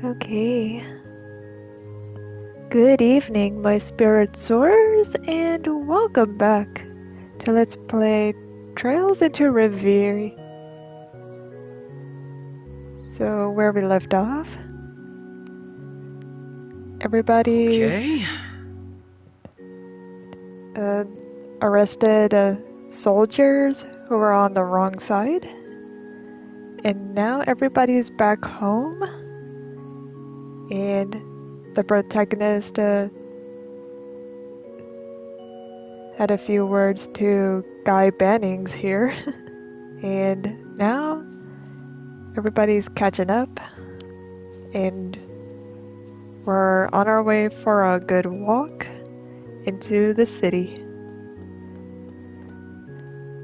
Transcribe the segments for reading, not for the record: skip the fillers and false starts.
Okay. Good evening, my spirit soarers, and welcome back to Let's Play Trails into Reverie. So, where we left off, everybody arrested soldiers who were on the wrong side, and now everybody's back home, and the protagonist had a few words to Guy Bannings here, and now everybody's catching up, and we're on our way for a good walk into the city.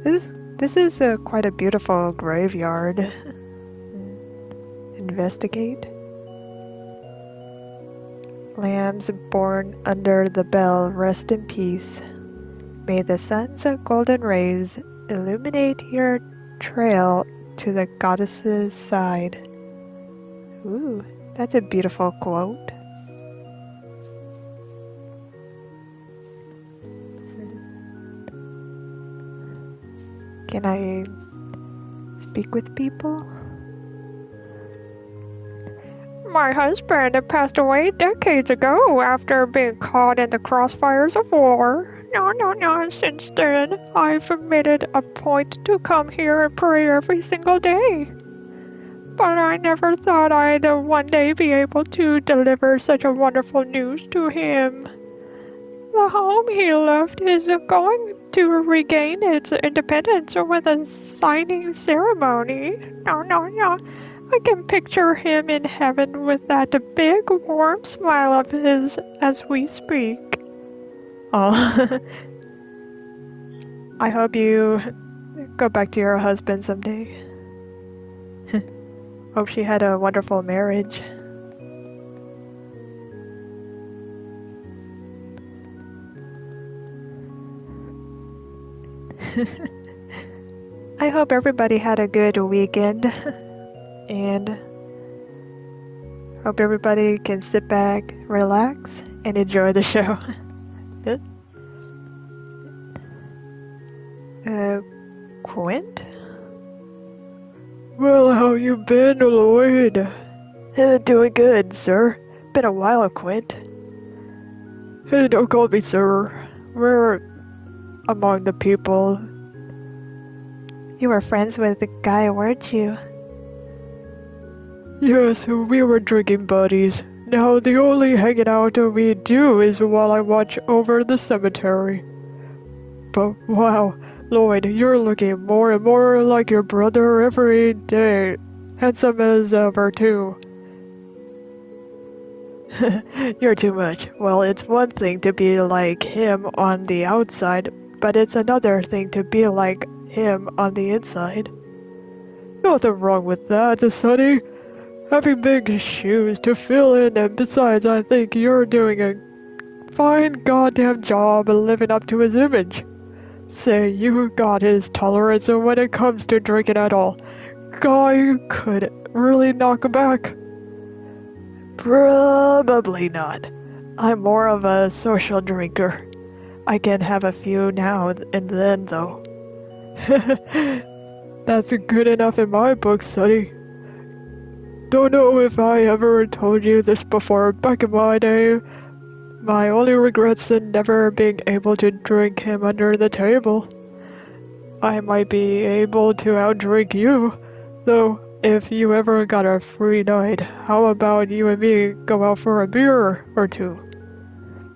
This is quite a beautiful graveyard. Investigate. Lambs born under the bell, rest in peace. May the sun's golden rays illuminate your trail to the goddess's side. Ooh, that's a beautiful quote. Can I speak with people? My husband passed away decades ago after being caught in the crossfires of war. No. Since then, I've made it a point to come here and pray every single day. But I never thought I'd one day be able to deliver such a wonderful news to him. The home he left is going to regain its independence with a signing ceremony. No. I can picture him in heaven with that big, warm smile of his as we speak. Oh, I hope you go back to your husband someday. Hope she had a wonderful marriage. I hope everybody had a good weekend. And hope everybody can sit back, relax, and enjoy the show. Quint? Well, how you been, Lloyd? Doing good, sir. Been a while, Quint. Hey, don't call me sir. We're among the people. You were friends with the guy, weren't you? Yes, we were drinking buddies. Now the only hanging out we do is while I watch over the cemetery. But wow, Lloyd, you're looking more and more like your brother every day. Handsome as ever, too. You're too much. Well, it's one thing to be like him on the outside, but it's another thing to be like him on the inside. Nothing wrong with that, Sonny. Having big shoes to fill in, and besides, I think you're doing a fine goddamn job living up to his image. Say, you got his tolerance when it comes to drinking at all. Guy could really knock back. Probably not. I'm more of a social drinker. I can have a few now and then, though. That's good enough in my book, Sonny. Don't know if I ever told you this before. Back in my day, my only regrets in never being able to drink him under the table. I might be able to outdrink you, though. If you ever got a free night, how about you and me go out for a beer or two?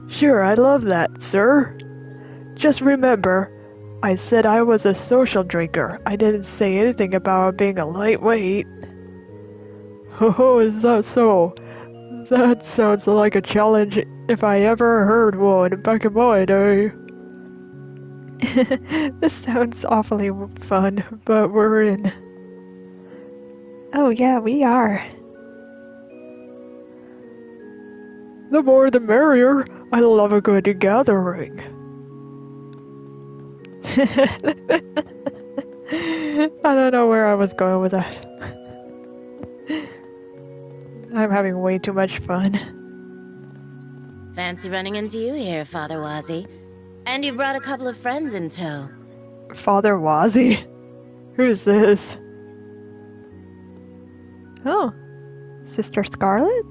Sure, I'd love that, sir. Just remember, I said I was a social drinker. I didn't say anything about being a lightweight. Oh, is that so? That sounds like a challenge if I ever heard one back in my day. This sounds awfully fun, but we're in. Oh yeah, we are. The more the merrier. I love a good gathering. I don't know where I was going with that. I'm having way too much fun. Fancy running into you here, Father Wazzy. And you brought a couple of friends in tow. Father Wazzy? Who's this? Oh, Sister Scarlet?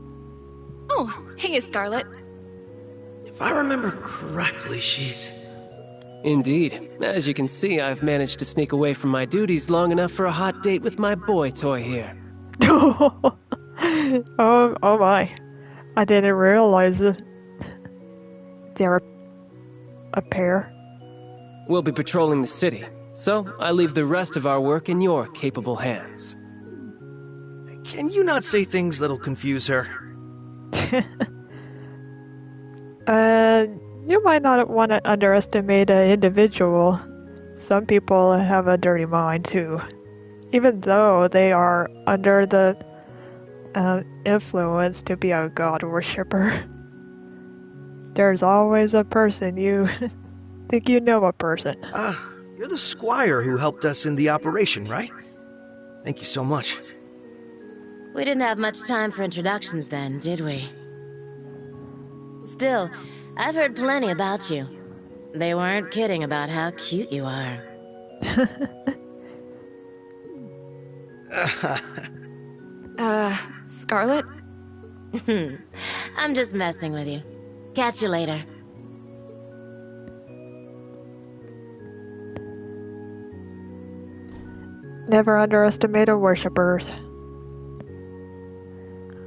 Oh, hey, Scarlet. If I remember correctly, she's... Indeed. As you can see, I've managed to sneak away from my duties long enough for a hot date with my boy toy here. Oh my. I didn't realize it. They're a pair. We'll be patrolling the city, so I leave the rest of our work in your capable hands. Can you not say things that'll confuse her? You might not want to underestimate an individual. Some people have a dirty mind too. Even though they are under the influence to be a god worshipper. There's always a person you think you know a person. You're the squire who helped us in the operation, right? Thank you so much. We didn't have much time for introductions then, did we? Still, I've heard plenty about you. They weren't kidding about how cute you are. Scarlet? I'm just messing with you. Catch you later. Never underestimate worshippers.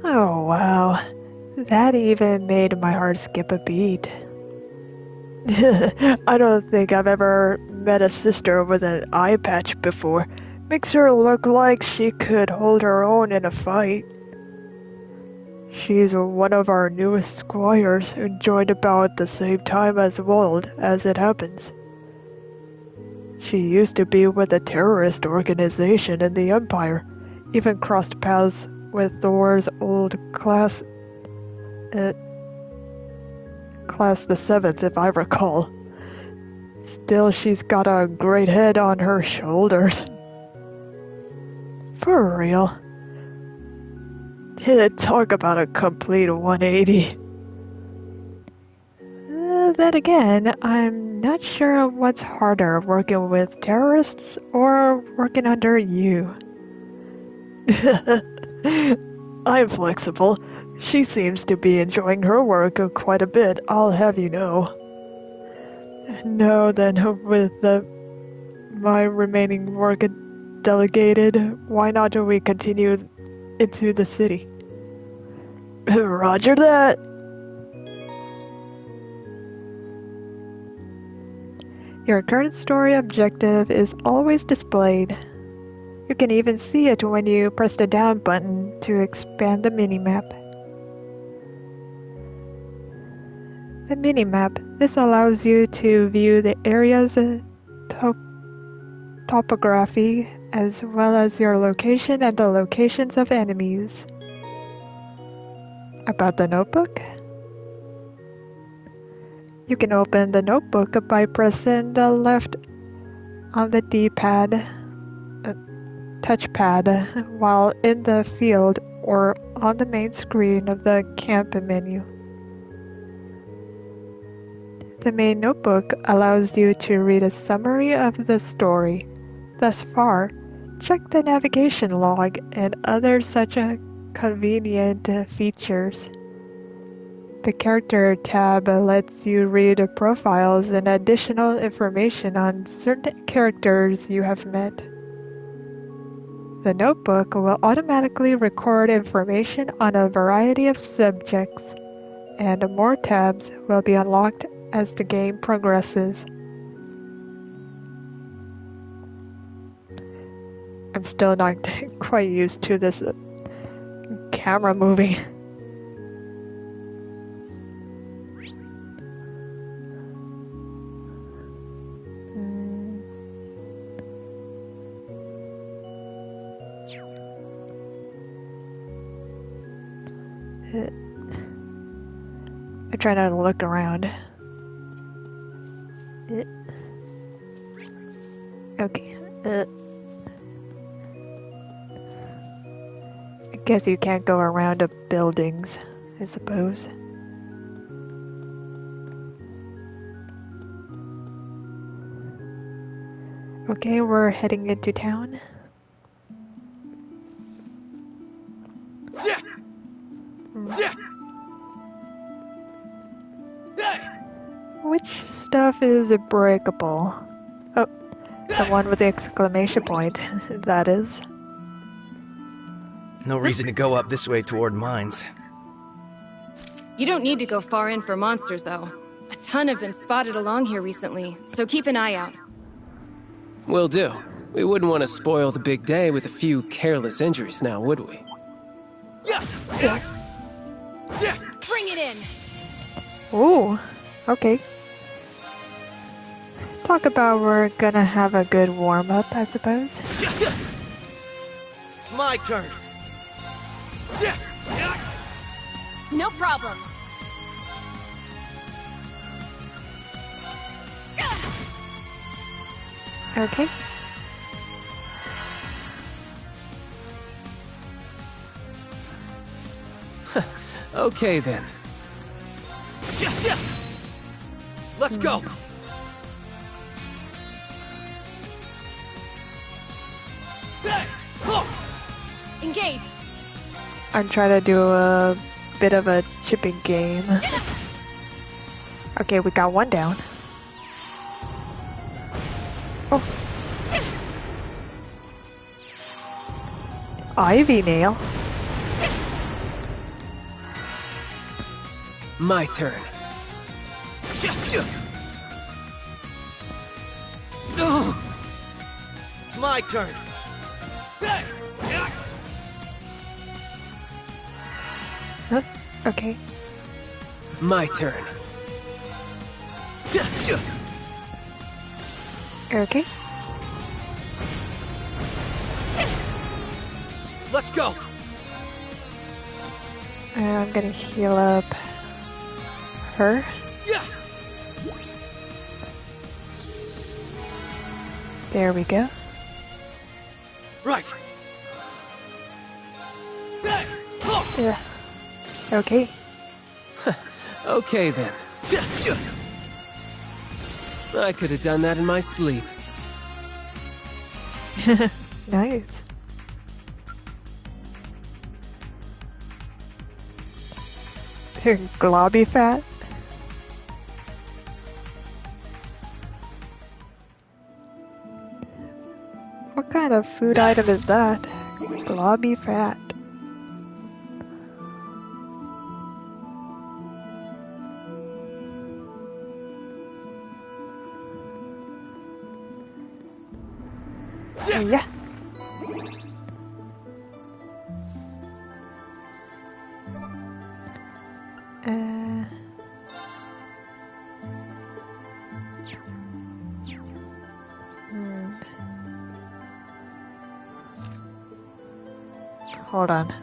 Oh wow, that even made my heart skip a beat. I don't think I've ever met a sister with an eye patch before. Makes her look like she could hold her own in a fight. She's one of our newest squires who joined about the same time as Wold, as it happens. She used to be with a terrorist organization in the Empire, even crossed paths with Thor's old class the 7th, if I recall. Still, she's got a great head on her shoulders. For real. Talk about a complete 180. Then again, I'm not sure what's harder, working with terrorists or working under you. I'm flexible. She seems to be enjoying her work quite a bit, I'll have you know. No, then with my remaining work delegated, why not do we continue into the city? Roger that! Your current story objective is always displayed. You can even see it when you press the down button to expand the minimap. The minimap. This allows you to view the area's topography as well as your location and the locations of enemies. About the notebook? You can open the notebook by pressing the left on the D-pad, touchpad, while in the field or on the main screen of the camp menu. The main notebook allows you to read a summary of the story. Thus far, check the navigation log and other such convenient features. The Character tab lets you read profiles and additional information on certain characters you have met. The notebook will automatically record information on a variety of subjects, and more tabs will be unlocked as the game progresses. I'm still not quite used to this camera moving. I try not to look around. Okay. Guess you can't go around the buildings, I suppose. Okay, we're heading into town. Which stuff is breakable? Oh, the one with the exclamation point, that is. No reason to go up this way toward mines. You don't need to go far in for monsters, though. A ton have been spotted along here recently, so keep an eye out. Will do. We wouldn't want to spoil the big day with a few careless injuries now, would we? Bring it in! Ooh, okay. Talk about we're gonna have a good warm-up, I suppose. It's my turn. No problem. Okay. Okay then. Let's go. Engaged! I'm trying to do a bit of a chipping game. Okay, we got one down. Oh. Ivy nail. My turn. No! It's my turn. Huh? Okay. My turn. Okay. Let's go. I'm gonna heal up her. There we go. Right. Yeah. Okay. Okay then. I could have done that in my sleep. Nice. Globby fat. What kind of food item is that? Globby fat. Yeah. Hold on.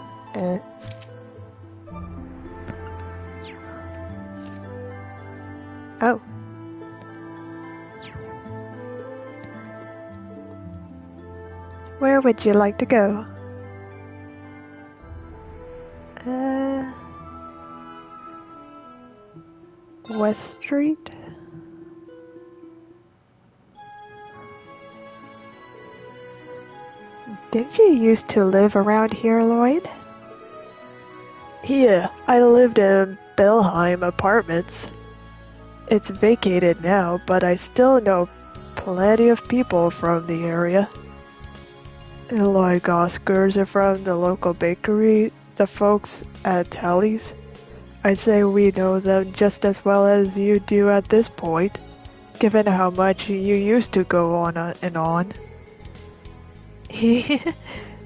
Oh. Where would you like to go? West Street? Didn't you used to live around here, Lloyd? Yeah, I lived in Belheim Apartments. It's vacated now, but I still know plenty of people from the area. Like Oscars from the local bakery, the folks at Tally's. I'd say we know them just as well as you do at this point, given how much you used to go on and on.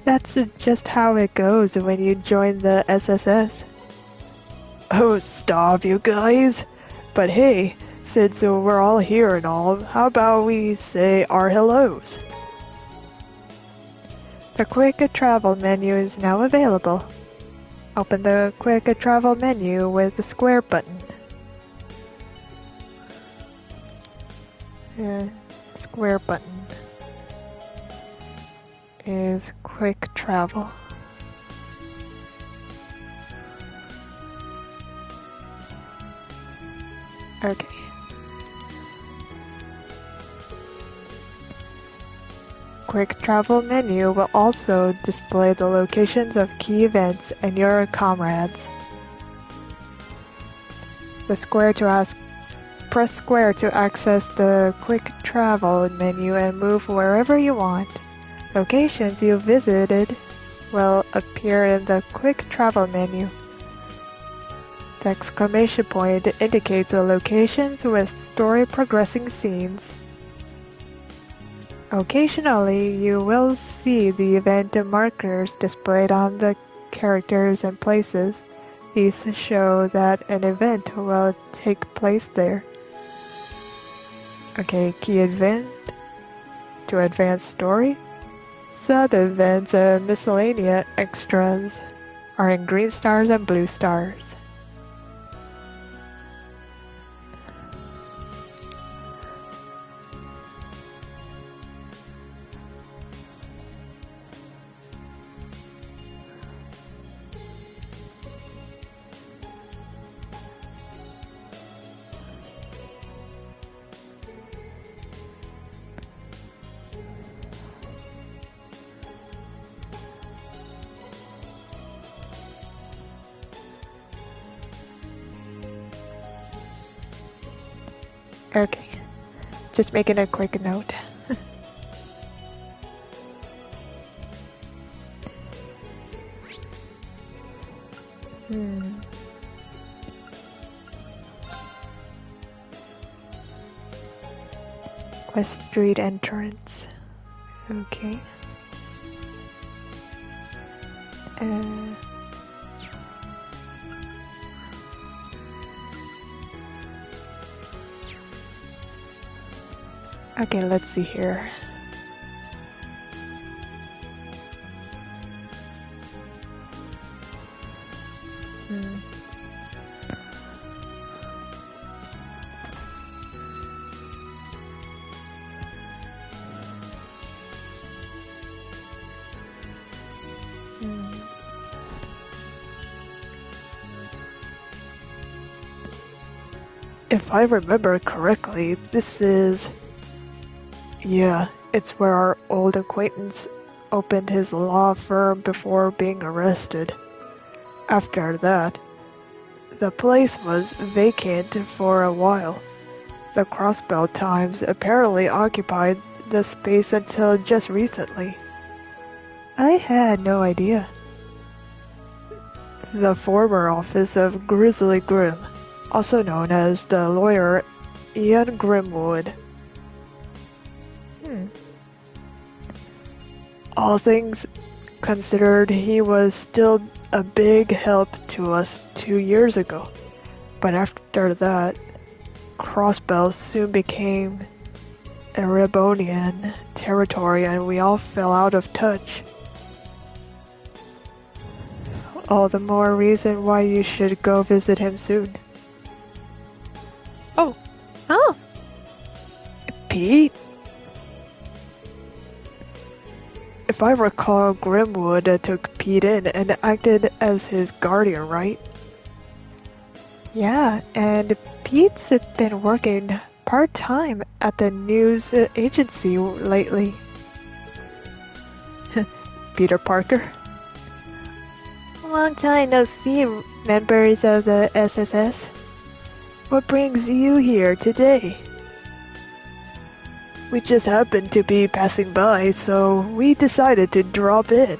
That's just how it goes when you join the SSS. Oh, stop, you guys. But hey, since we're all here and all, how about we say our hellos? The Quick Travel menu is now available. Open the Quick Travel menu with the square button. Square button is Quick Travel. Okay. Quick travel menu will also display the locations of key events and your comrades. Press square to access the quick travel menu and move wherever you want. Locations you visited will appear in the quick travel menu. The exclamation point indicates the locations with story progressing scenes. Occasionally, you will see the event markers displayed on the characters and places. These show that an event will take place there. Okay, key event to advance story. Sub-events and miscellaneous extras are in green stars and blue stars. Okay, just making a quick note. West Street entrance. Okay. Okay, let's see here. If I remember correctly, this is... Yeah, it's where our old acquaintance opened his law firm before being arrested. After that, the place was vacant for a while. The Crossbell Times apparently occupied the space until just recently. I had no idea. The former office of Grizzly Grim, also known as the lawyer Ian Grimwood. All things considered, he was still a big help to us 2 years ago. But after that, Crossbell soon became Erebonian territory and we all fell out of touch. All the more reason why you should go visit him soon. Oh. Pete? If I recall, Grimwood took Pete in and acted as his guardian, right? Yeah, and Pete's been working part-time at the news agency lately. Peter Parker? Long time no see, members of the SSS. What brings you here today? We just happened to be passing by, so we decided to drop in.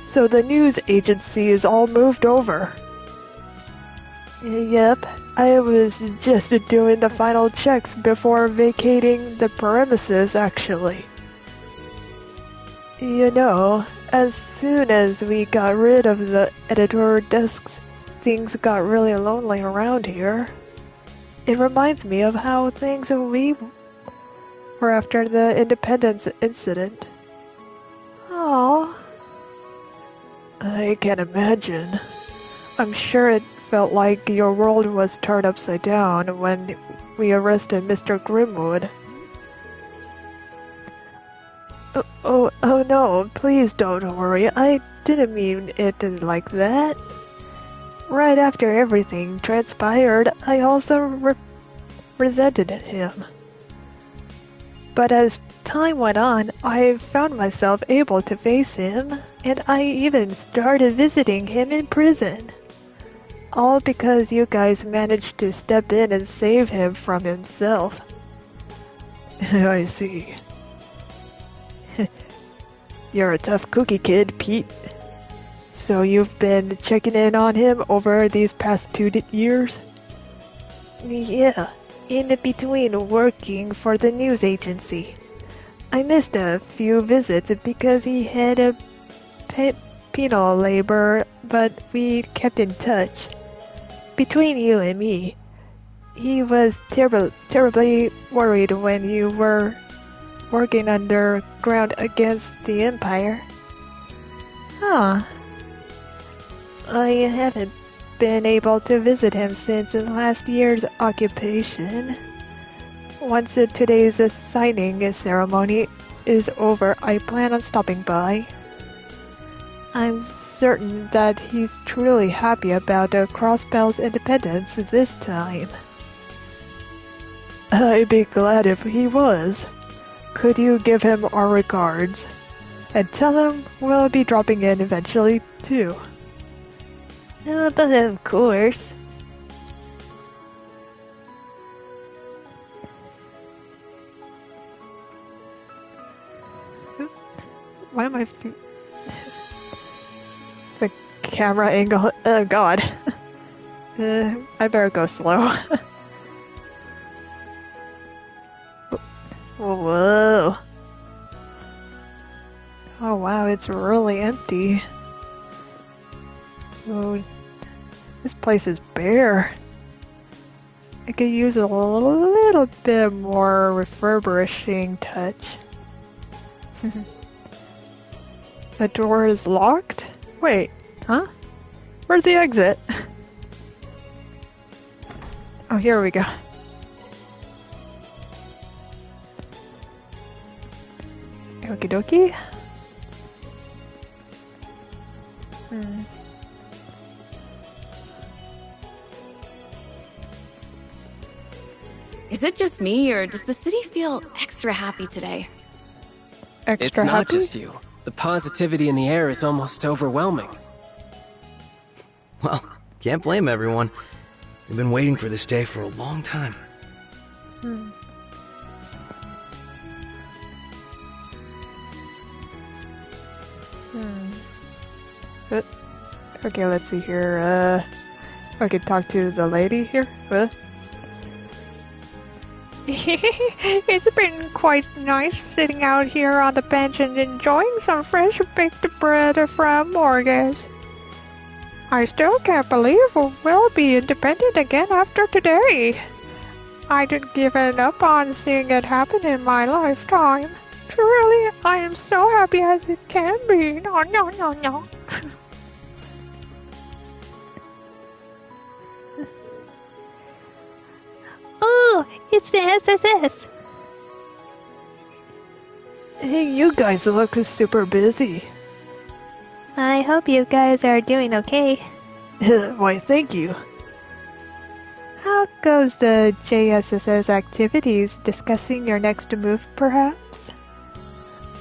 So the news agency is all moved over. Yep, I was just doing the final checks before vacating the premises, actually. You know, as soon as we got rid of the editor desks, things got really lonely around here. It reminds me of how things we were after the Independence incident. Aww. I can imagine. I'm sure it felt like your world was turned upside down when we arrested Mr. Grimwood. Oh no, please don't worry. I didn't mean it like that. Right after everything transpired, I also resented him. But as time went on, I found myself able to face him, and I even started visiting him in prison. All because you guys managed to step in and save him from himself. I see. You're a tough cookie, kid, Pete. So you've been checking in on him over these past 2 years? Yeah, in between working for the news agency. I missed a few visits because he had a penal labor, but we kept in touch. Between you and me, he was terribly worried when you were working underground against the Empire. Huh. I haven't been able to visit him since last year's occupation. Once today's signing ceremony is over, I plan on stopping by. I'm certain that he's truly happy about Crossbell's independence this time. I'd be glad if he was. Could you give him our regards? And tell him we'll be dropping in eventually, too. But of course. Why am I... The camera angle... Oh god. I better go slow. Whoa. Oh wow, it's really empty. Oh, this place is bare. I could use a little bit more refurbishing touch. The door is locked? Wait, huh? Where's the exit? Oh, here we go. Okie dokie. Is it just me, or does the city feel extra happy today? Extra It's not happy? just you. The positivity in the air is almost overwhelming. Well, can't blame everyone. They've been waiting for this day for a long time. Okay, let's see here. I could talk to the lady here. It's been quite nice sitting out here on the bench and enjoying some fresh baked bread from Morgus. I still can't believe we'll be independent again after today. I didn't give up on seeing it happen in my lifetime. Truly, I am so happy as it can be. No, no, no, no. Oh, it's the SSS. Hey, you guys look super busy. I hope you guys are doing okay. Why, thank you. How goes the JSSS activities? Discussing your next move, perhaps?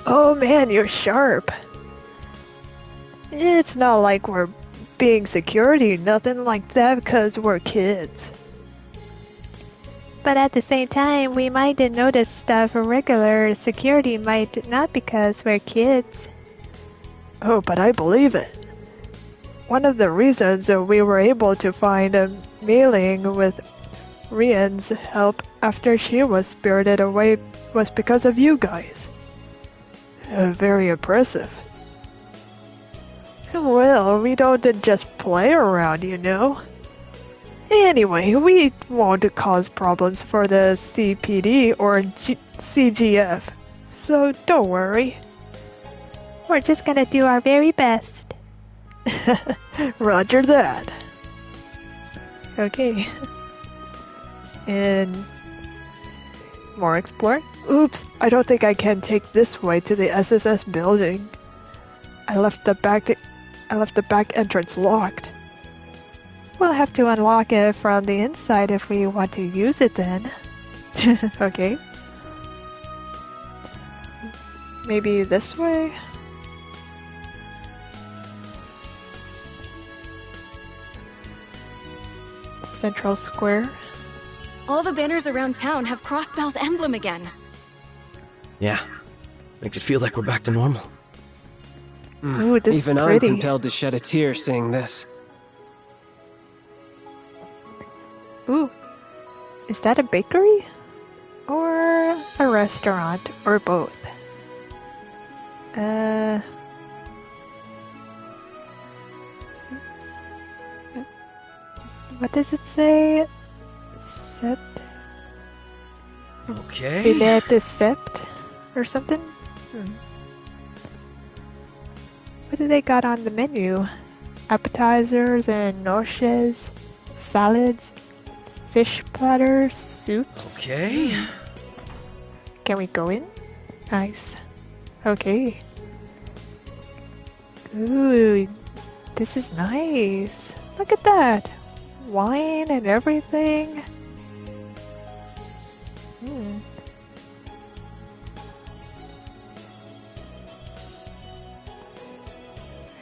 Oh man, you're sharp. It's not like we're being security, nothing like that, because we're kids. But at the same time, we might notice stuff regular security might not because we're kids. Oh, but I believe it. One of the reasons we were able to find a mailing with Rian's help after she was spirited away was because of you guys. Very impressive. Well, we don't just play around, you know. Anyway, we won't cause problems for the CPD or CGF, so don't worry. We're just gonna do our very best. Roger that. Okay. And more exploring? Oops, I don't think I can take this way to the SSS building. I left the back entrance locked. We'll have to unlock it from the inside if we want to use it then. Okay. Maybe this way? Central Square? All the banners around town have Crossbell's emblem again. Yeah. Makes it feel like we're back to normal. Ooh, this Even is I'm pretty. compelled to shed a tear seeing this. Ooh. Is that a bakery? Or a restaurant? Or both? What does it say? Sept? Okay. Filet de sept? Or something? What do they got on the menu? Appetizers and noches, salads, fish platters, soups. Okay. Can we go in? Nice. Okay. Ooh, this is nice. Look at that. Wine and everything.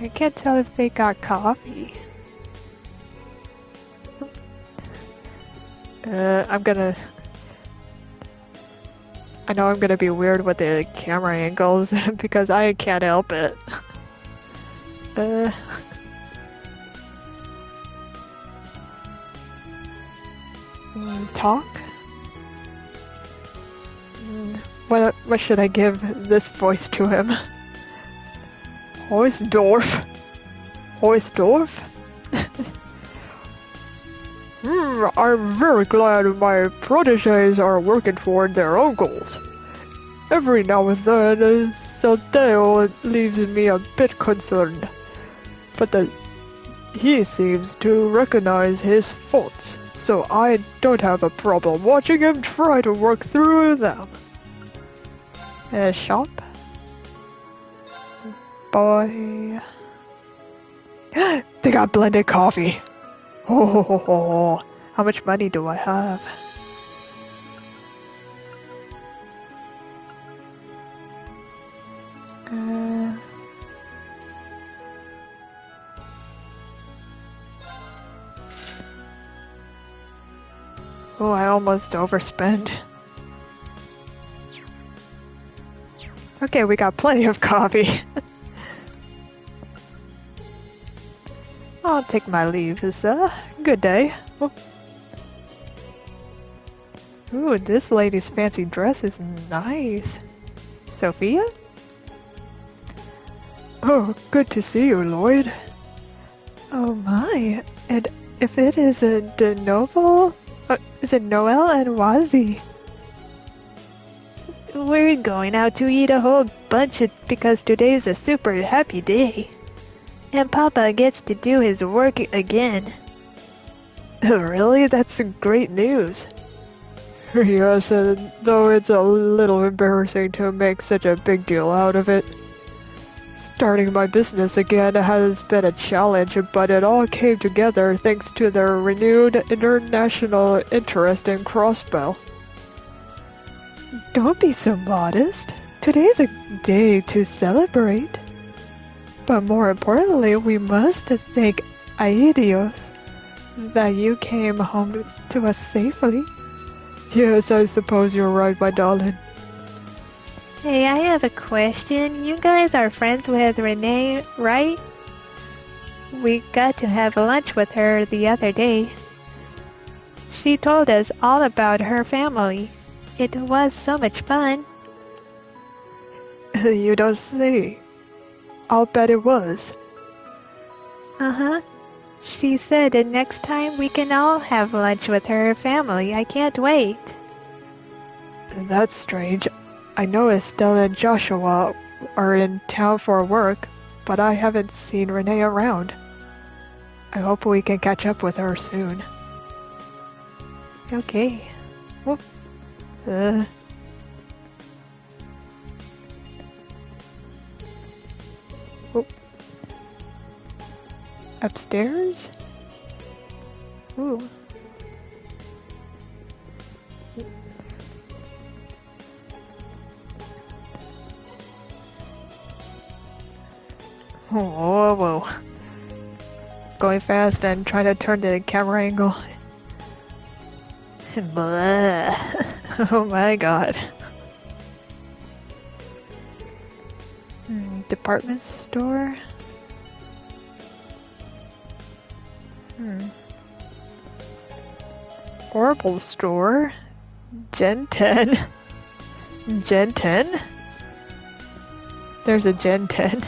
I can't tell if they got coffee. I know I'm gonna be weird with the camera angles because I can't help it. Talk? What should I give this voice to him? Hoisdorf? Hoisdorf? I'm very glad my proteges are working toward their own goals. Every now and then, Saldeo leaves me a bit concerned, but he seems to recognize his faults, so I don't have a problem watching him try to work through them. Shop? Boy. They got blended coffee. Oh, how much money do I have? Oh, I almost overspent. Okay, we got plenty of coffee. I'll take my leave. It's a good day. Ooh, this lady's fancy dress is nice. Sophia? Oh, good to see you, Lloyd. Oh my. And if it is a de novo, is it Noel and Wazi? We're going out to eat a whole bunch because today's a super happy day. And Papa gets to do his work again. Really? That's great news. Yes, though it's a little embarrassing to make such a big deal out of it. Starting my business again has been a challenge, but it all came together thanks to their renewed international interest in Crossbell. Don't be so modest. Today's a day to celebrate. But more importantly, we must thank Aedios that you came home to us safely. Yes, I suppose you're right, my darling. Hey, I have a question. You guys are friends with Renee, right? We got to have lunch with her the other day. She told us all about her family. It was so much fun. You don't say. I'll bet it was. Uh-huh. She said that next time we can all have lunch with her family. I can't wait. That's strange. I know Estella and Joshua are in town for work, but I haven't seen Renee around. I hope we can catch up with her soon. Okay. Whoop. Whoop. Upstairs? Ooh. Whoa, whoa. Going fast and trying to turn the camera angle. Blah. Oh my god. Department store? Horrible store? Gen 10? Gen 10? There's a Gen 10.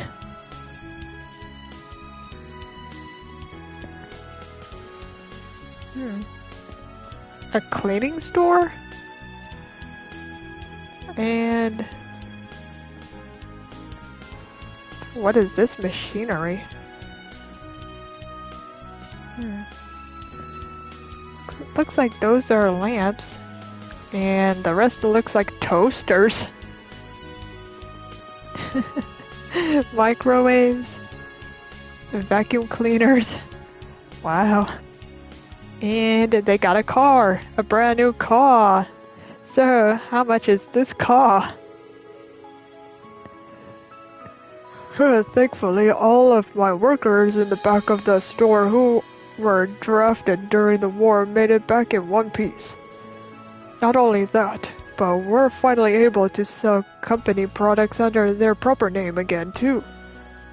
A cleaning store? And what is this machinery? Looks like those are lamps, and the rest looks like toasters. Microwaves, vacuum cleaners. Wow. And they got a car, a brand new car. Sir, how much is this car? Thankfully, all of my workers in the back of the store who were drafted during the war made it back in one piece. Not only that, but we're finally able to sell company products under their proper name again too.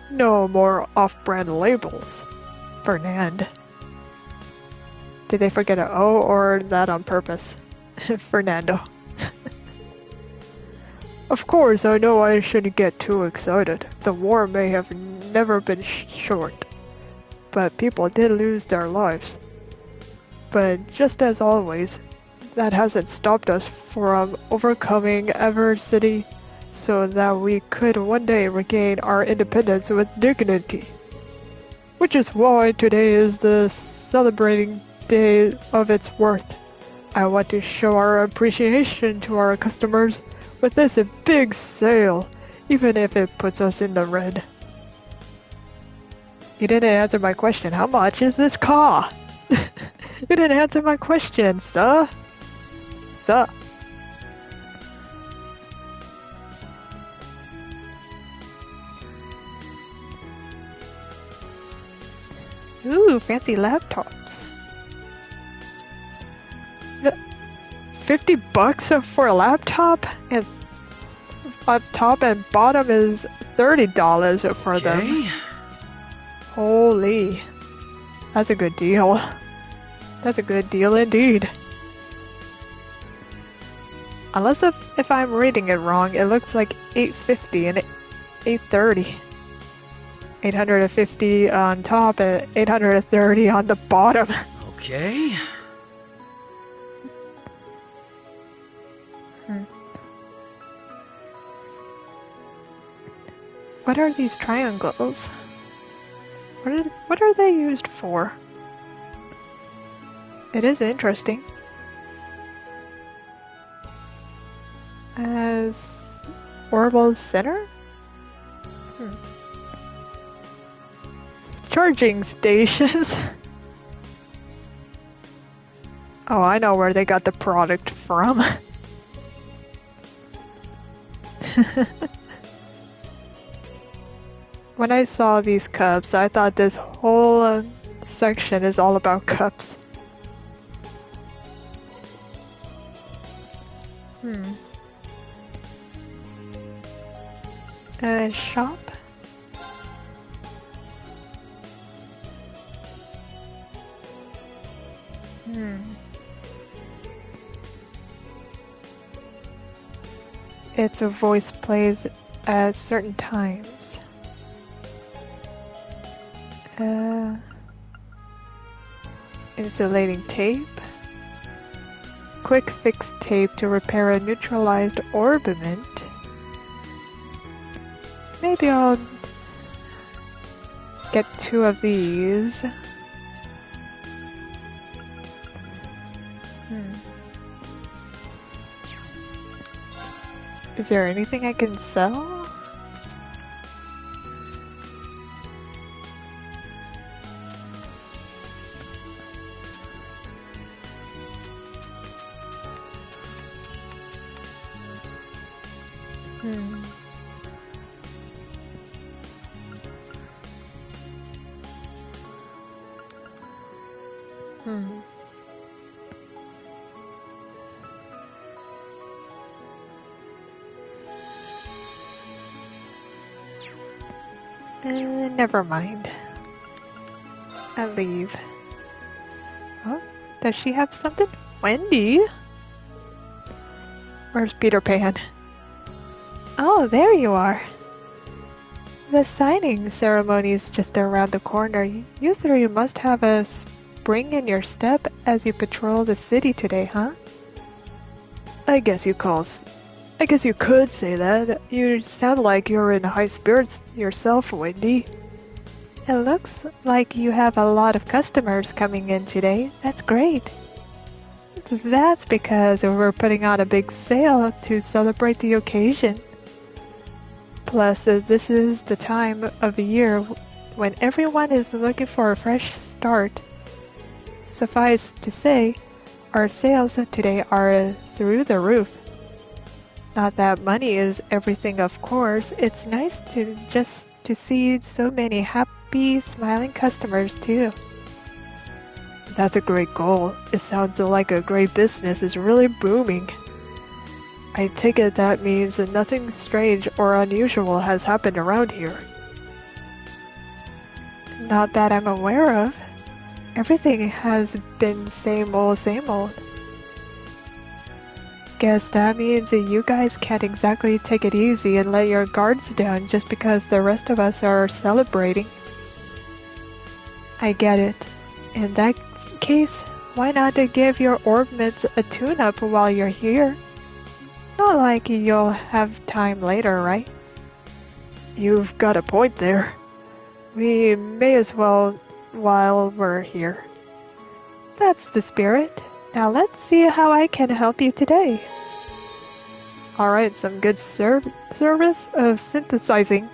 No more off-brand labels. Fernand. Did they forget an O or that on purpose? Fernando. Of course, I know I shouldn't get too excited. The war may have never been short, but people did lose their lives. But just as always, that hasn't stopped us from overcoming adversity so that we could one day regain our independence with dignity. Which is why today is the celebrating day of its worth. I want to show our appreciation to our customers with this big sale, even if it puts us in the red. You didn't answer my question. How much is this car? You didn't answer my question, sir. Sir. Ooh, fancy laptops. $50 for a laptop, and up top and bottom is $30 for them. Holy, that's a good deal. That's a good deal indeed. Unless if I'm reading it wrong, it looks like $850 and $830. $850 on top and $830 on the bottom. Okay. What are these triangles? What are they used for? It is interesting. As Oracle's center? Charging stations. Oh, I know where they got the product from. When I saw these cups, I thought this whole section is all about cups. Shop? Its voice plays at certain times. Insulating tape. Quick fix tape to repair a neutralized orbiment. Maybe I'll get 2 of these. Is there anything I can sell? Hmm. Never mind. I'll leave. Oh, does she have something? Wendy? Where's Peter Pan? Oh, there you are. The signing ceremony is just around the corner. You three must have a spring in your step as you patrol the city today, huh? I guess you could say that. You sound like you're in high spirits yourself, Wendy. It looks like you have a lot of customers coming in today. That's great. That's because we're putting on a big sale to celebrate the occasion. Plus, this is the time of the year when everyone is looking for a fresh start. Suffice to say, our sales today are through the roof. Not that money is everything, of course. It's nice to see so many happy, smiling customers too. That's a great goal. It sounds like a great business is really booming. I take it that means that nothing strange or unusual has happened around here. Not that I'm aware of. Everything has been same old, same old. Guess that means that you guys can't exactly take it easy and let your guards down just because the rest of us are celebrating. I get it. In that case, why not give your orbments a tune-up while you're here? Not like you'll have time later, right? You've got a point there. We may as well while we're here. That's the spirit. Now let's see how I can help you today. Alright, some good service of synthesizing.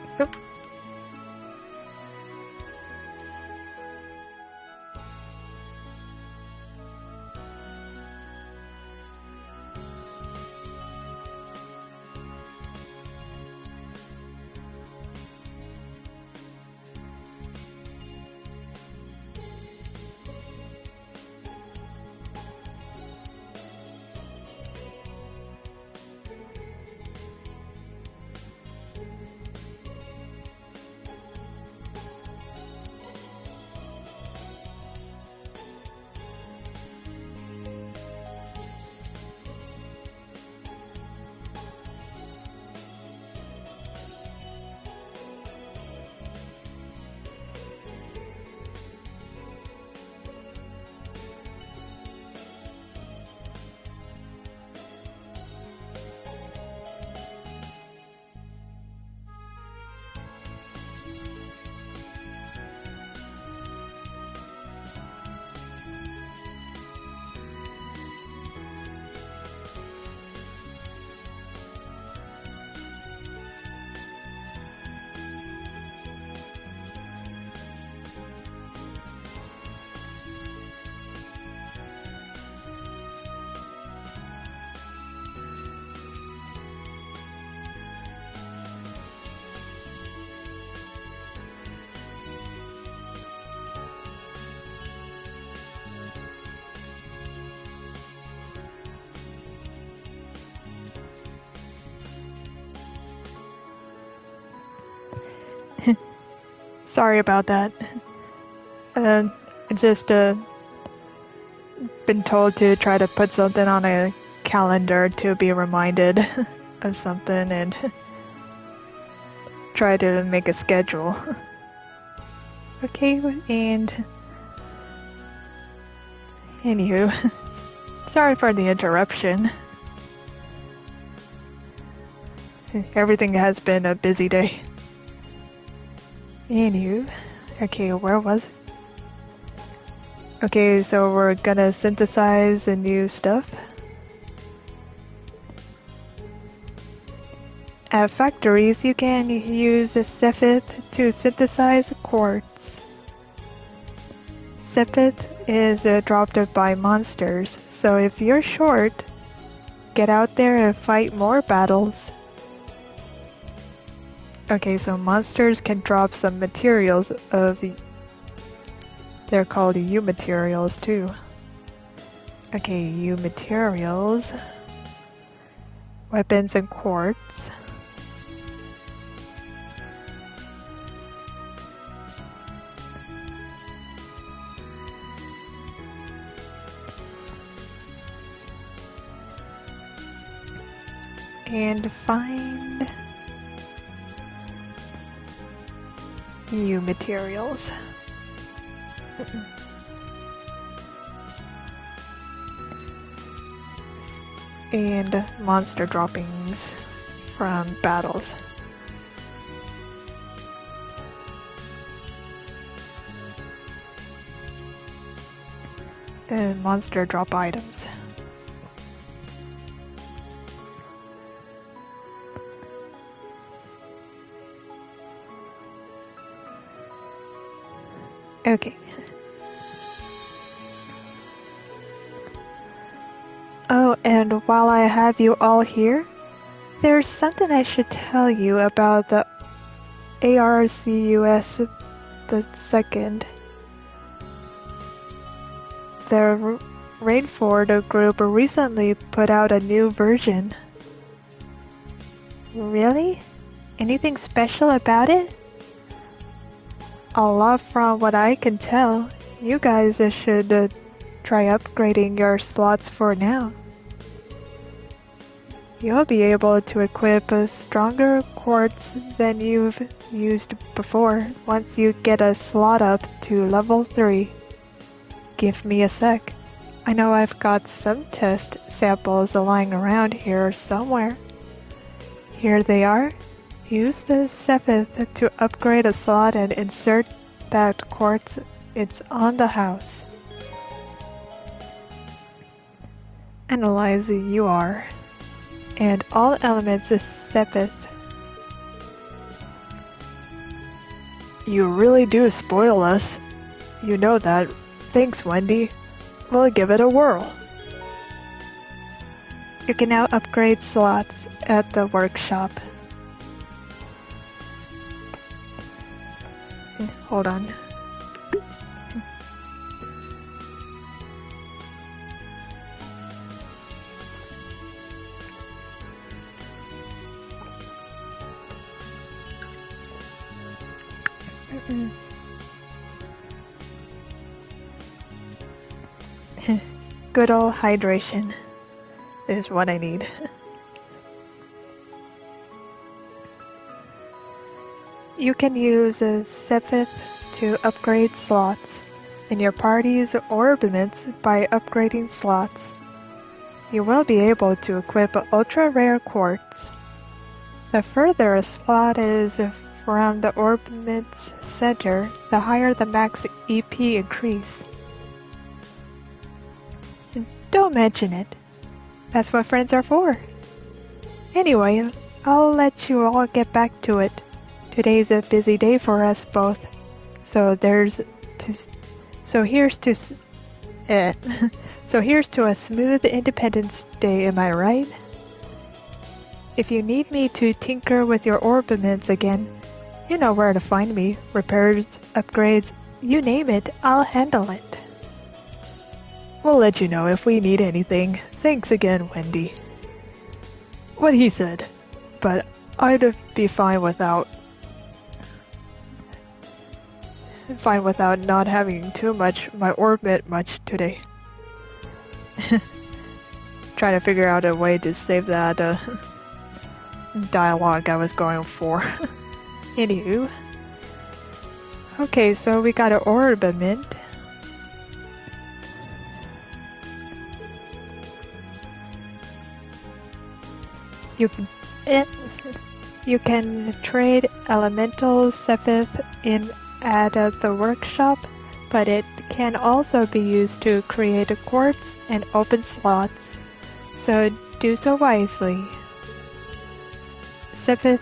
Sorry about that. I just been told to try to put something on a calendar to be reminded of something and try to make a schedule. Okay, and anywho, sorry for the interruption. Everything has been a busy day. Anywho, okay, where was... Okay, so we're gonna synthesize the new stuff. At factories, you can use Cephid to synthesize quartz. Cephid is dropped by monsters, so if you're short, get out there and fight more battles. Okay, so monsters can drop some materials of They're called U materials too. Okay, U materials. Weapons and quartz. And find U materials. And monster droppings from battles. And monster drop items. Okay. Oh, and while I have you all here, there's something I should tell you about the ARCUS the second. The Rainford group recently put out a new version. Really? Anything special about it? A lot from what I can tell. You guys should try upgrading your slots for now. You'll be able to equip a stronger quartz than you've used before once you get a slot up to level 3. Give me a sec. I know I've got some test samples lying around here somewhere. Here they are. Use the 7th to upgrade a slot and insert that quartz. It's on the house. Analyze the UR. And all elements is 7th. You really do spoil us. You know that. Thanks, Wendy. We'll give it a whirl. You can now upgrade slots at the workshop. Hold on. Good old hydration is what I need. You can use a 7th to upgrade slots in your party's orbiments by upgrading slots. You will be able to equip ultra rare quartz. The further a slot is from the orbiment's center, the higher the max EP increase. Don't mention it. That's what friends are for. Anyway, I'll let you all get back to it. Today's a busy day for us both. So here's to a smooth Independence Day, am I right? If you need me to tinker with your orbiments again, you know where to find me. Repairs, upgrades, you name it, I'll handle it. We'll let you know if we need anything. Thanks again, Wendy. What he said. But I'd be fine without not having too much my orbit much today. Trying to figure out a way to save that dialogue I was going for. Anywho. Okay, so we got an orbiment. You can trade elemental 7th in at the workshop, but it can also be used to create a quartz and open slots, so do so wisely. 7th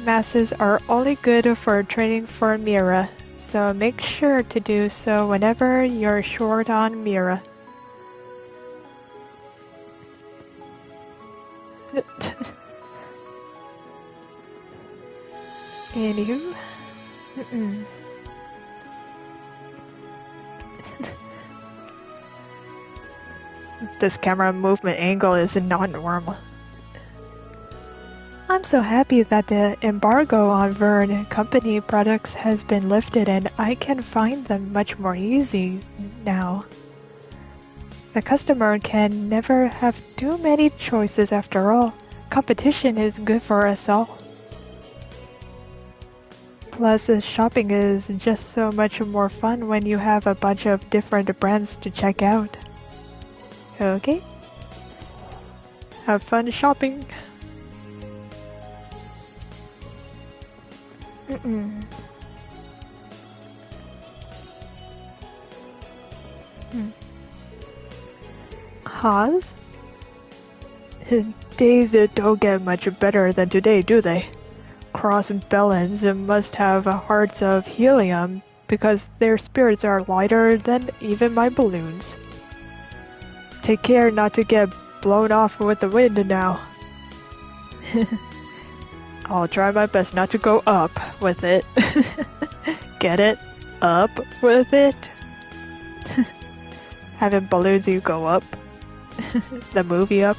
masses are only good for trading for Mira, so make sure to do so whenever you're short on Mira. Anywho. This camera movement angle is not normal. I'm so happy that the embargo on Vern Company products has been lifted and I can find them much more easy now. The customer can never have too many choices after all. Competition is good for us all. Plus, shopping is just so much more fun when you have a bunch of different brands to check out. Okay? Have fun shopping. Haas? Days that don't get much better than today, do they? Cross Bellens must have hearts of helium because their spirits are lighter than even my balloons. Take care not to get blown off with the wind now. I'll try my best not to go up with it. Get it? Up with it? Having balloons you go up. The movie Up.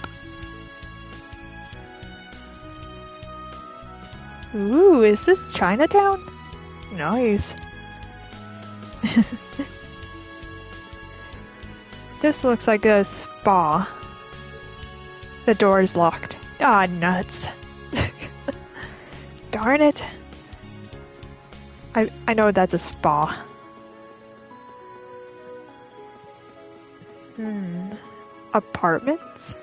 Ooh, is this Chinatown? Nice. This looks like a spa. The door is locked. Ah, nuts. Darn it. I know that's a spa. Apartments?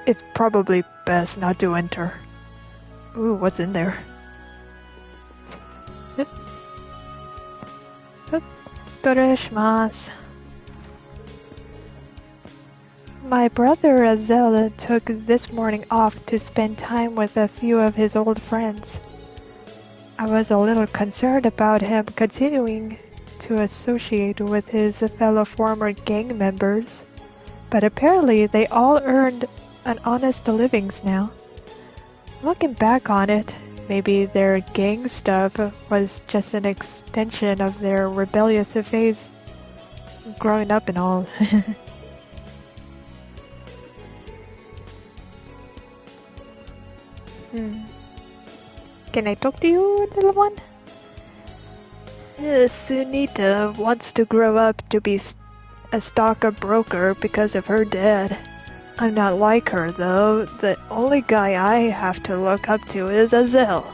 It's probably best not to enter. Ooh, what's in there? My brother Azel took this morning off to spend time with a few of his old friends. I was a little concerned about him continuing to associate with his fellow former gang members, but apparently they all earned an honest livings now. Looking back on it, maybe their gang stuff was just an extension of their rebellious phase growing up and all. Can I talk to you, little one? Sunita wants to grow up to be a stockbroker because of her dad. I'm not like her, though. The only guy I have to look up to is Azel.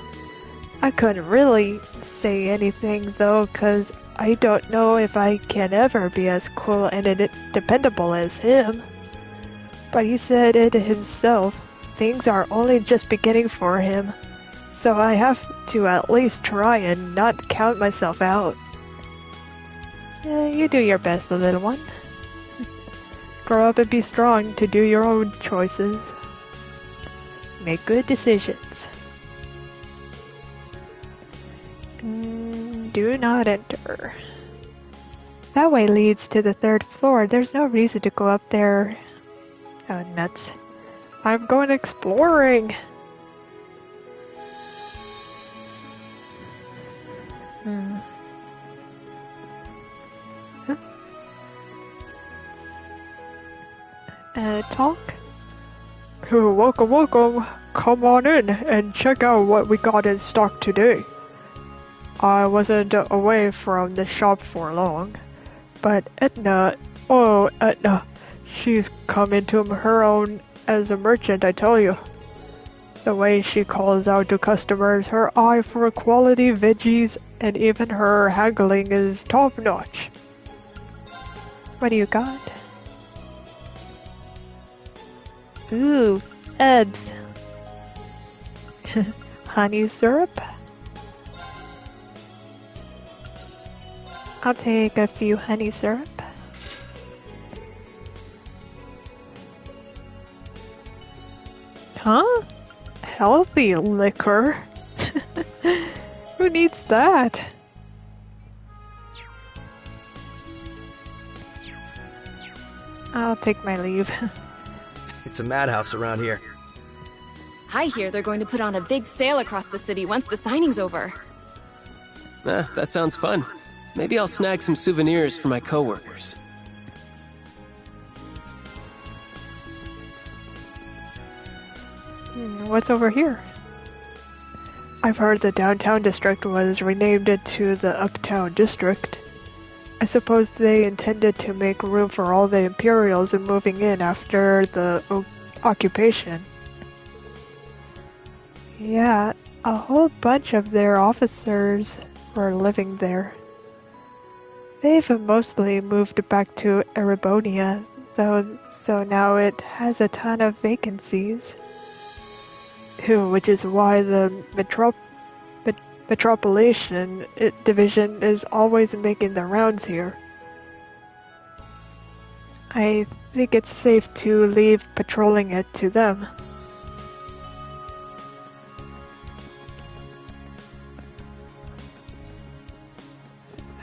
I couldn't really say anything, though, 'cause I don't know if I can ever be as cool and dependable as him. But he said it himself. Things are only just beginning for him. So I have to at least try and not count myself out. You do your best, little one. Grow up and be strong to do your own choices. Make good decisions. Do not enter. That way leads to the 3rd floor. There's no reason to go up there. Oh, nuts. I'm going exploring. Talk? Welcome, welcome. Come on in and check out what we got in stock today. I wasn't away from the shop for long, but Etna, she's come into her own as a merchant, I tell you. The way she calls out to customers, her eye for quality veggies, and even her haggling is top-notch. What do you got? Ooh, eggs. Honey syrup? I'll take a few honey syrup. Huh? Healthy liquor? Who needs that? I'll take my leave. It's a madhouse around here. I hear they're going to put on a big sale across the city once the signing's over. That sounds fun. Maybe I'll snag some souvenirs for my coworkers. What's over here? I've heard the downtown district was renamed to the uptown district. I suppose they intended to make room for all the Imperials moving in after the occupation. Yeah, a whole bunch of their officers were living there. They've mostly moved back to Erebonia, though, so now it has a ton of vacancies. Which is why the Metropolitan Division is always making the rounds here. I think it's safe to leave patrolling it to them.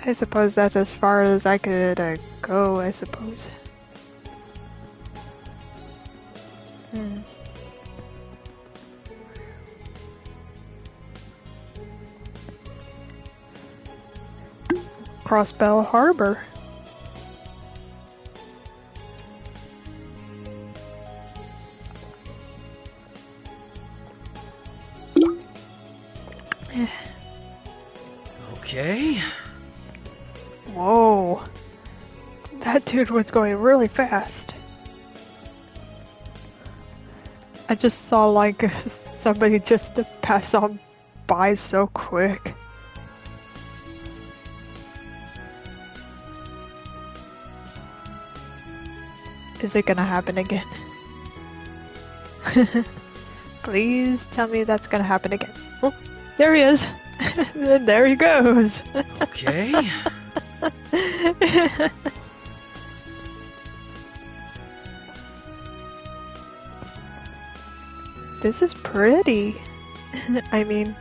I suppose that's as far as I could go, I suppose. Crossbell Harbor. Okay. Whoa. That dude was going really fast. I just saw like somebody just pass on by so quick. Is it gonna happen again? Please tell me that's gonna happen again. Oh, there he is. And there he goes. Okay. This is pretty. I mean,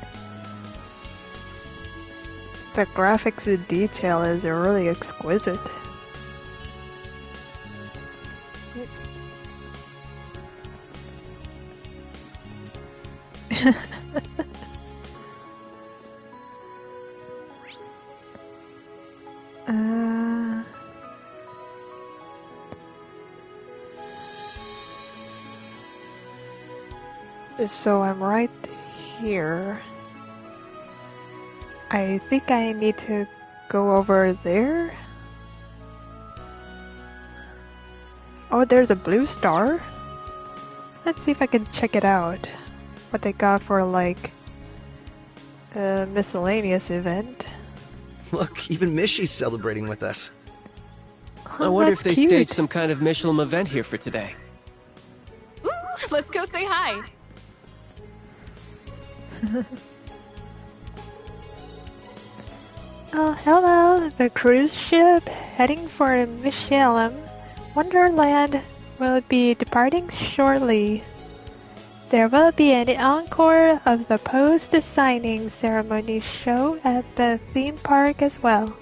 the graphics and detail is really exquisite. So I'm right here. I think I need to go over there. Oh, there's a blue star. Let's see if I can check it out. What they got for like a miscellaneous event. Look, even Mishy's celebrating with us. I wonder if that's they cute. staged some kind of Michelin event here for today. Ooh, let's go say hi. Oh, hello. The cruise ship heading for Michelin Wonderland will be departing shortly. There will be an encore of the post-signing ceremony show at the theme park as well.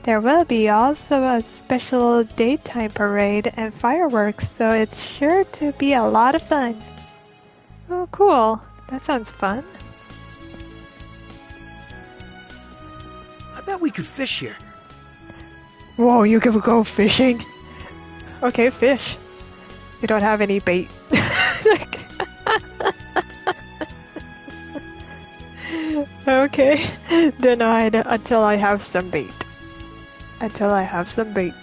There will be also a special daytime parade and fireworks, so it's sure to be a lot of fun. Oh, cool. That sounds fun. I bet we could fish here. Whoa, you can go fishing? Okay, fish. You don't have any bait. Okay, denied until I have some bait. Until I have some bait.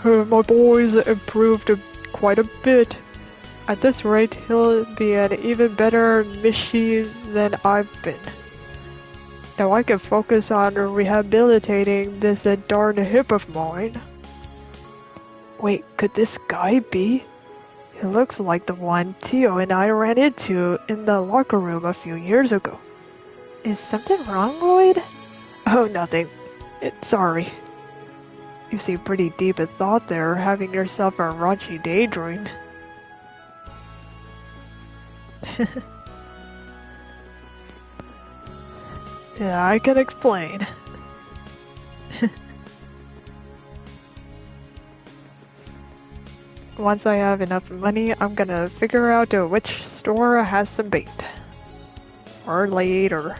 My boy's improved quite a bit. At this rate, he'll be an even better Mishy than I've been. Now I can focus on rehabilitating this darn hip of mine. Wait, could this guy be? He looks like the one Tio and I ran into in the locker room a few years ago. Is something wrong, Lloyd? Oh, nothing. Sorry. You seem pretty deep in thought there, having yourself a raunchy daydream. Yeah, I can explain. once I have enough money, I'm gonna figure out which store has some bait. Or later.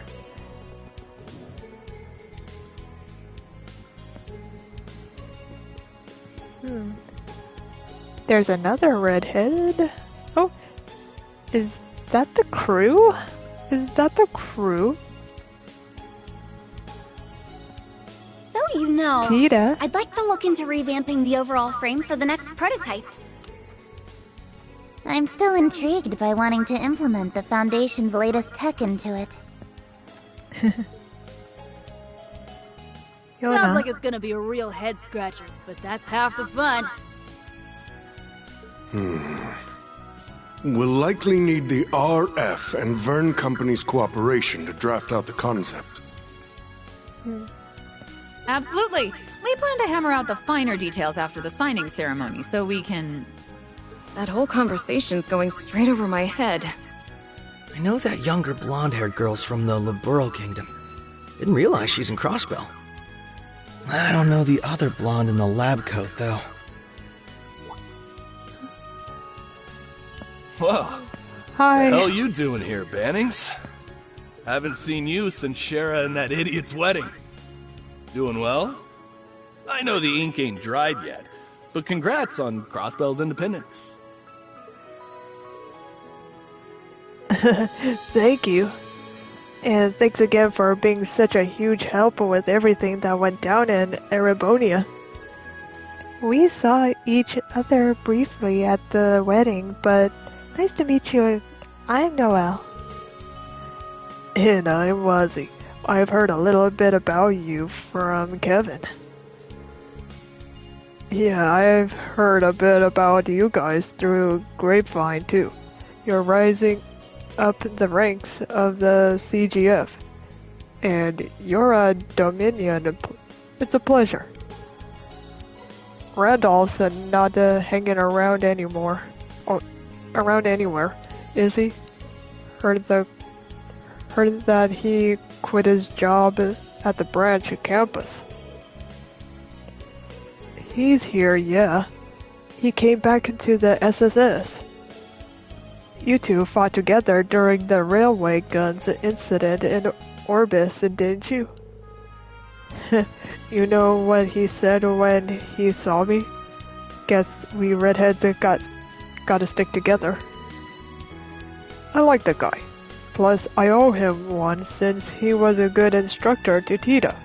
There's another redhead. Oh, is that the crew? Is that the crew? So you know, Tita? I'd like to look into revamping the overall frame for the next prototype. I'm still intrigued by wanting to implement the Foundation's latest tech into it. Sounds like it's gonna be a real head-scratcher, but that's half the fun. We'll likely need the RF and Vern Company's cooperation to draft out the concept. Absolutely. We plan to hammer out the finer details after the signing ceremony, so we can... That whole conversation's going straight over my head. I know that younger blonde-haired girl's from the Liberal Kingdom. Didn't realize she's in Crossbell. I don't know the other blonde in the lab coat, though. Whoa. Hi. What the hell you doing here, Bannings? Haven't seen you since Shara and that idiot's wedding. Doing well? I know the ink ain't dried yet, but congrats on Crossbell's independence. Thank you. And thanks again for being such a huge help with everything that went down in Erebonia. We saw each other briefly at the wedding, but nice to meet you. I'm Noelle. And I'm Wazzy. I've heard a little bit about you from Kevin. Yeah, I've heard a bit about you guys through Grapevine too. You're rising up the ranks of the CGF. And you're a Dominion. It's a pleasure. Randolph's not hanging around anymore. Or around anywhere, is he? Heard that he quit his job at the branch campus. He's here, yeah. He came back into the SSS. You two fought together during the railway guns incident in Orbis, didn't you? You know what he said when he saw me? Guess we redheads gotta stick together. I like the guy. Plus, I owe him one since he was a good instructor to Tita.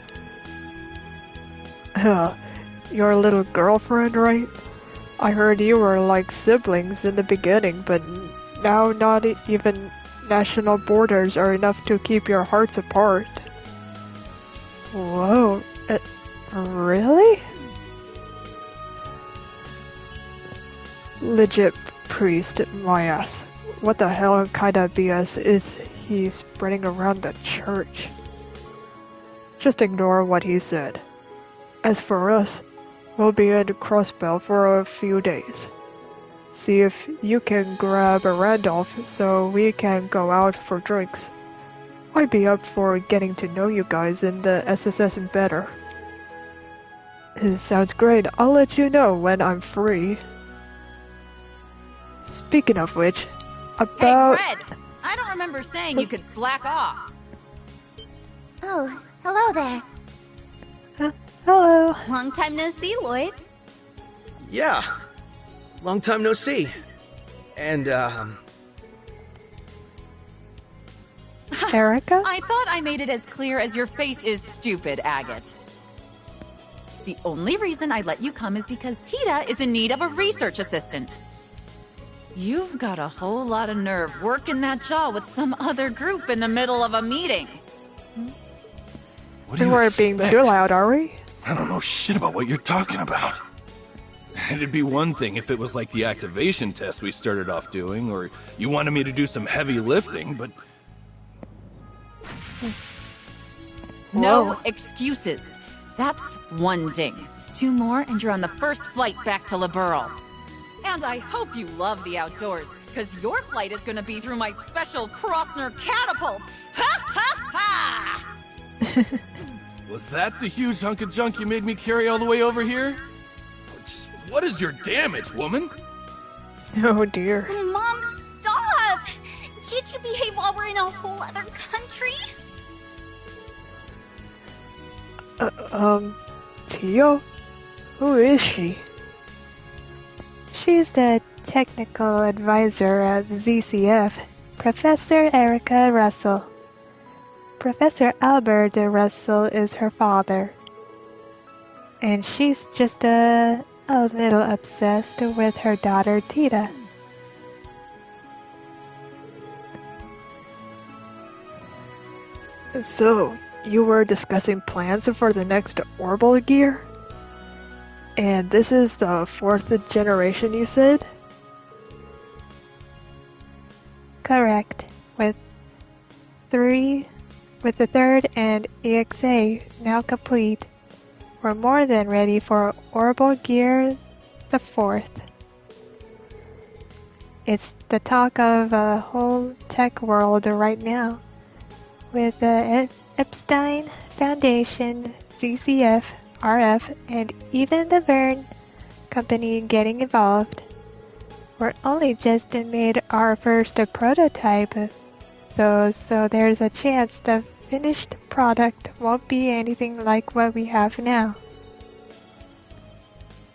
Your little girlfriend, right? I heard you were like siblings in the beginning, but now not even national borders are enough to keep your hearts apart. Whoa, really? Legit priest, my ass. What the hell kind of BS is he spreading around the church? Just ignore what he said. As for us, we'll be in Crossbell for a few days. See if you can grab a Randolph so we can go out for drinks. I'd be up for getting to know you guys in the SSS better. Sounds great. I'll let you know when I'm free. Speaking of which, about... Hey, Red! I don't remember saying you could slack off. Oh, hello there. Hello. Long time no see, Lloyd. Yeah. Long time no see. And, Erica? I thought I made it as clear as your face is stupid, Agate. The only reason I let you come is because Tita is in need of a research assistant. You've got a whole lot of nerve working that jaw with some other group in the middle of a meeting. What do you we're expect? being too loud, are we? I don't know shit about what you're talking about. It'd be one thing if it was like the activation test we started off doing, or you wanted me to do some heavy lifting, but... No excuses. That's one ding. 2 more and you're on the first flight back to Liberal. And I hope you love the outdoors, because your flight is going to be through my special Crossner catapult. Ha ha ha! Was that the huge hunk of junk you made me carry all the way over here? What is your damage, woman? Oh dear. Mom, stop! Can't you behave while we're in a whole other country? Tio? Who is she? She's the technical advisor at ZCF, Professor Erica Russell. Professor Albert Russell is her father. And she's just a little obsessed with her daughter Tita. So, you were discussing plans for the next orbital gear? And this is the 4th generation, you said? Correct. With the 3rd and EXA now complete, we're more than ready for orbital gear the 4th. It's the talk of a whole tech world right now, with the Epstein Foundation, ZCF, RF, and even the Verne company getting involved. We're only just made our first prototype, though, so there's a chance the finished product won't be anything like what we have now.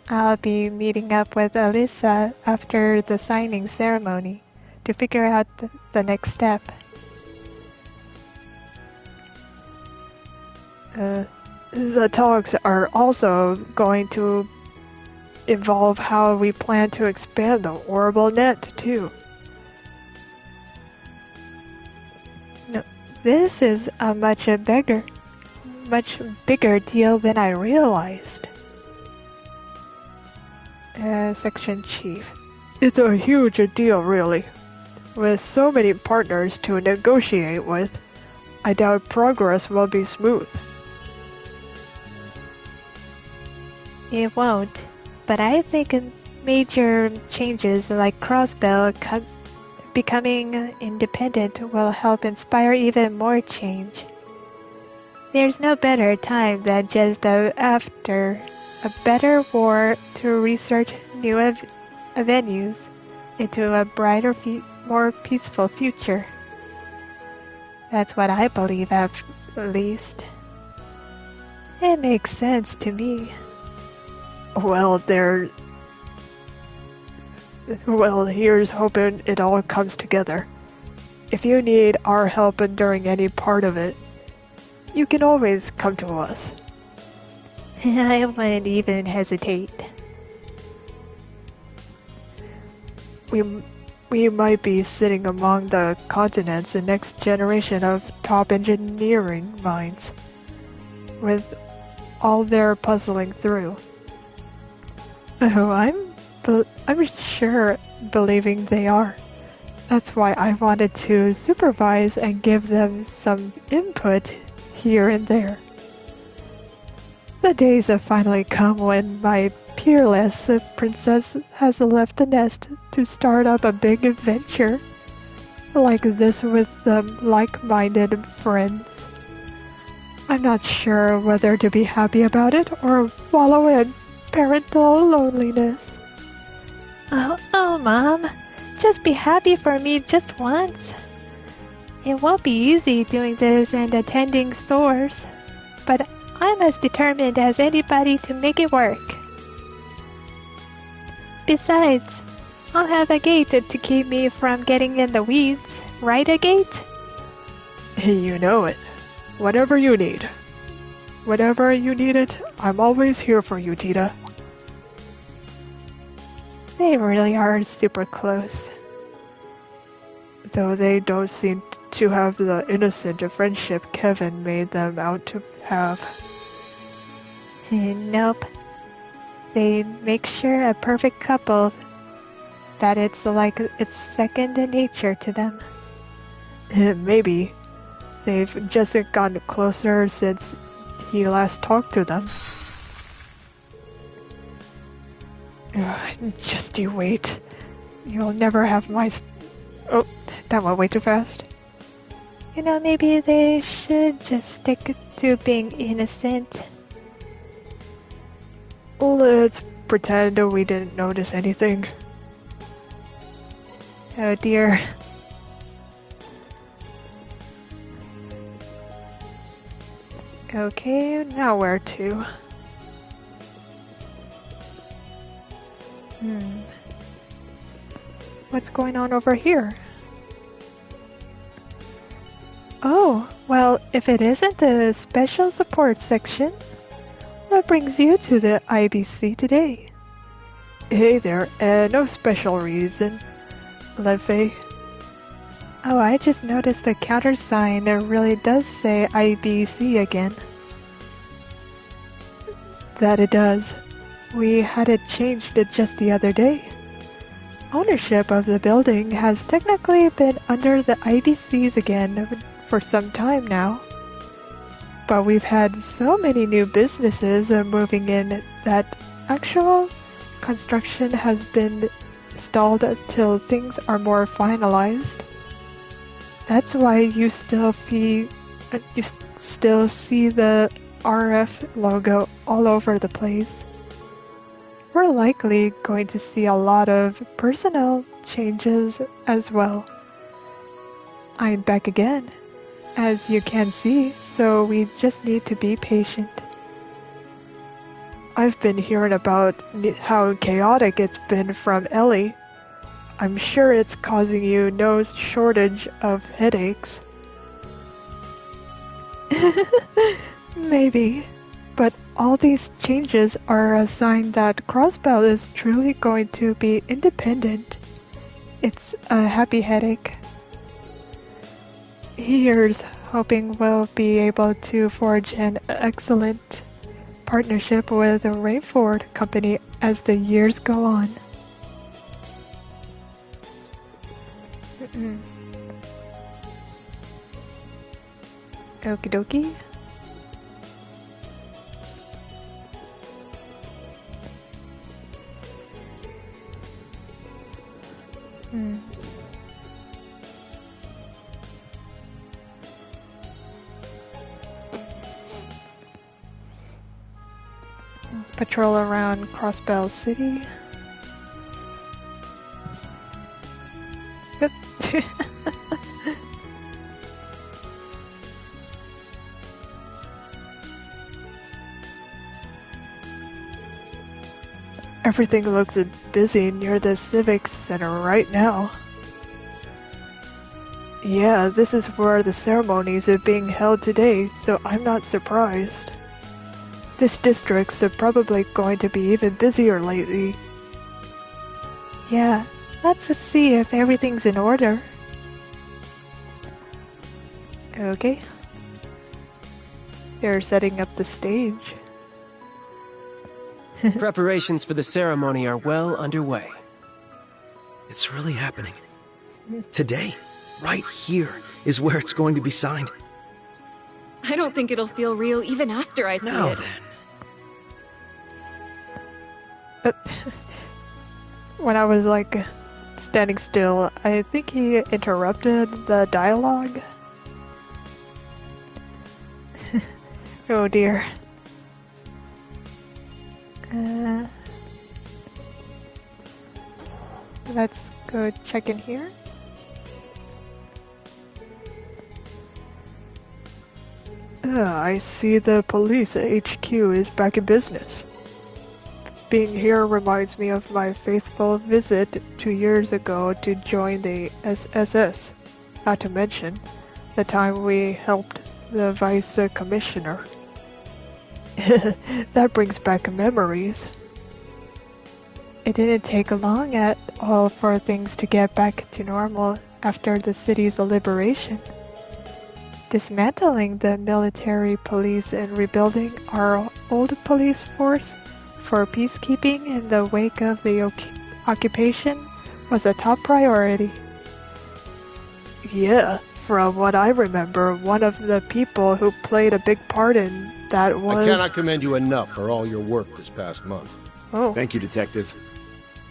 I'll be meeting up with Alyssa after the signing ceremony to figure out the next step. The talks are also going to involve how we plan to expand the orbital net, too. No, this is a much bigger deal than I realized. Section Chief. It's a huge deal, really. With so many partners to negotiate with, I doubt progress will be smooth. It won't, but I think major changes like Crossbell becoming independent will help inspire even more change. There's no better time than just after a better war to research new avenues into a brighter, more peaceful future. That's what I believe, at least. It makes sense to me. Well, here's hoping it all comes together. If you need our help during any part of it, you can always come to us. I wouldn't even hesitate. We might be sitting among the continent's next generation of top engineering minds, with all they're puzzling through. Oh, I'm sure believing they are. That's why I wanted to supervise and give them some input here and there. The days have finally come when my peerless princess has left the nest to start up a big adventure like this with like-minded friends. I'm not sure whether to be happy about it or wallow in parental loneliness. Oh, Mom, just be happy for me just once. It won't be easy doing this and attending Thor's, but I'm as determined as anybody to make it work. Besides, I'll have a gate to keep me from getting in the weeds, right, a gate? You know it. Whatever you need. Whenever you need it, I'm always here for you, Tita. They really are super close. Though they don't seem to have the innocent friendship Kevin made them out to have. Nope. They make sure a perfect couple that it's like it's second nature to them. Maybe. They've just gotten closer since he last talked to them. Just you wait. You'll never have my... Oh, that went way too fast. You know, maybe they should just stick to being innocent. Let's pretend we didn't notice anything. Oh dear. Okay, now where to? What's going on over here? Oh, well, if it isn't the special support section, what brings you to the IBC today? Hey there, no special reason. Leffe. Oh, I just noticed the countersign that really does say IBC again. That it does. We had it changed just the other day. Ownership of the building has technically been under the IBCs again for some time now. But we've had so many new businesses moving in that actual construction has been stalled till things are more finalized. That's why you still see the RF logo all over the place. We're likely going to see a lot of personnel changes as well. I'm back again, as you can see, so we just need to be patient. I've been hearing about how chaotic it's been from Ellie. I'm sure it's causing you no shortage of headaches. Maybe, but all these changes are a sign that Crossbell is truly going to be independent. It's a happy headache. Here's hoping we'll be able to forge an excellent partnership with the Rainford Company as the years go on. Okie dokie. Patrol around Crossbell City. Yep. Everything looks busy near the Civic Center right now. Yeah, this is where the ceremonies are being held today, so I'm not surprised. This district's probably going to be even busier lately. Yeah, let's see if everything's in order. Okay. They're setting up the stage. Preparations for the ceremony are well underway. It's really happening. Today, right here, is where it's going to be signed. I don't think it'll feel real even after I see Now it. then. When I was standing still, I think he interrupted the dialogue. Oh dear. Let's go check in here. I see the police HQ is back in business. Being here reminds me of my faithful visit 2 years ago to join the SSS, not to mention the time we helped the Vice Commissioner. That brings back memories. It didn't take long at all for things to get back to normal after the city's liberation. Dismantling the military police and rebuilding our old police force for peacekeeping in the wake of the occupation was a top priority. Yeah, from what I remember, one of the people who played a big part in that was... I cannot commend you enough for all your work this past month. Oh. Thank you, Detective.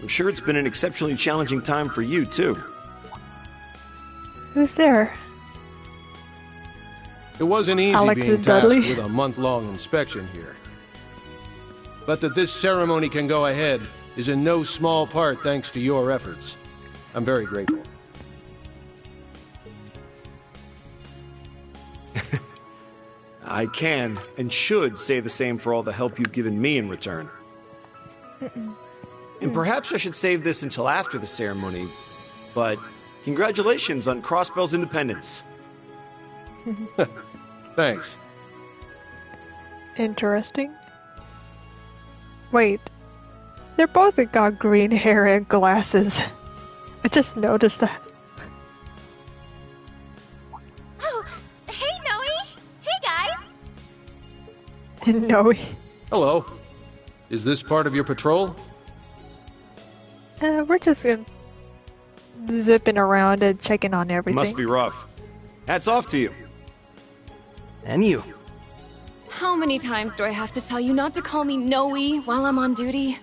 I'm sure it's been an exceptionally challenging time for you, too. Who's there? It wasn't easy Alex being and tasked Dudley? with a month-long inspection here. But that this ceremony can go ahead is in no small part thanks to your efforts. I'm very grateful. I can and should say the same for all the help you've given me in return. And perhaps I should save this until after the ceremony, but congratulations on Crossbell's independence. Thanks. Interesting. Wait, they're both got green hair and glasses. I just noticed that. Oh, hey Noe! Hey guys! No. Hello. Is this part of your patrol? We're just zipping around and checking on everything. Must be rough. Hats off to you. And you. How many times do I have to tell you not to call me Noe while I'm on duty?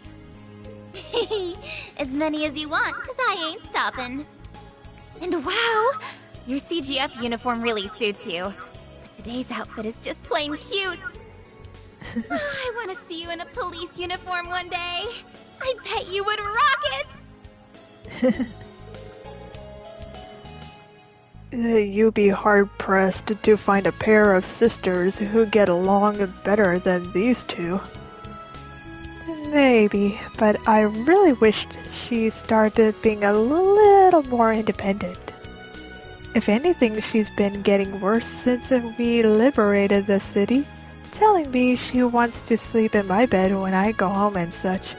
As many as you want, cause I ain't stopping. And wow, your CGF uniform really suits you. But today's outfit is just plain cute. I want to see you in a police uniform one day. I bet you would rock it! You'd be hard-pressed to find a pair of sisters who get along better than these two. Maybe, but I really wished she started being a little more independent. If anything, she's been getting worse since we liberated the city, telling me she wants to sleep in my bed when I go home and such.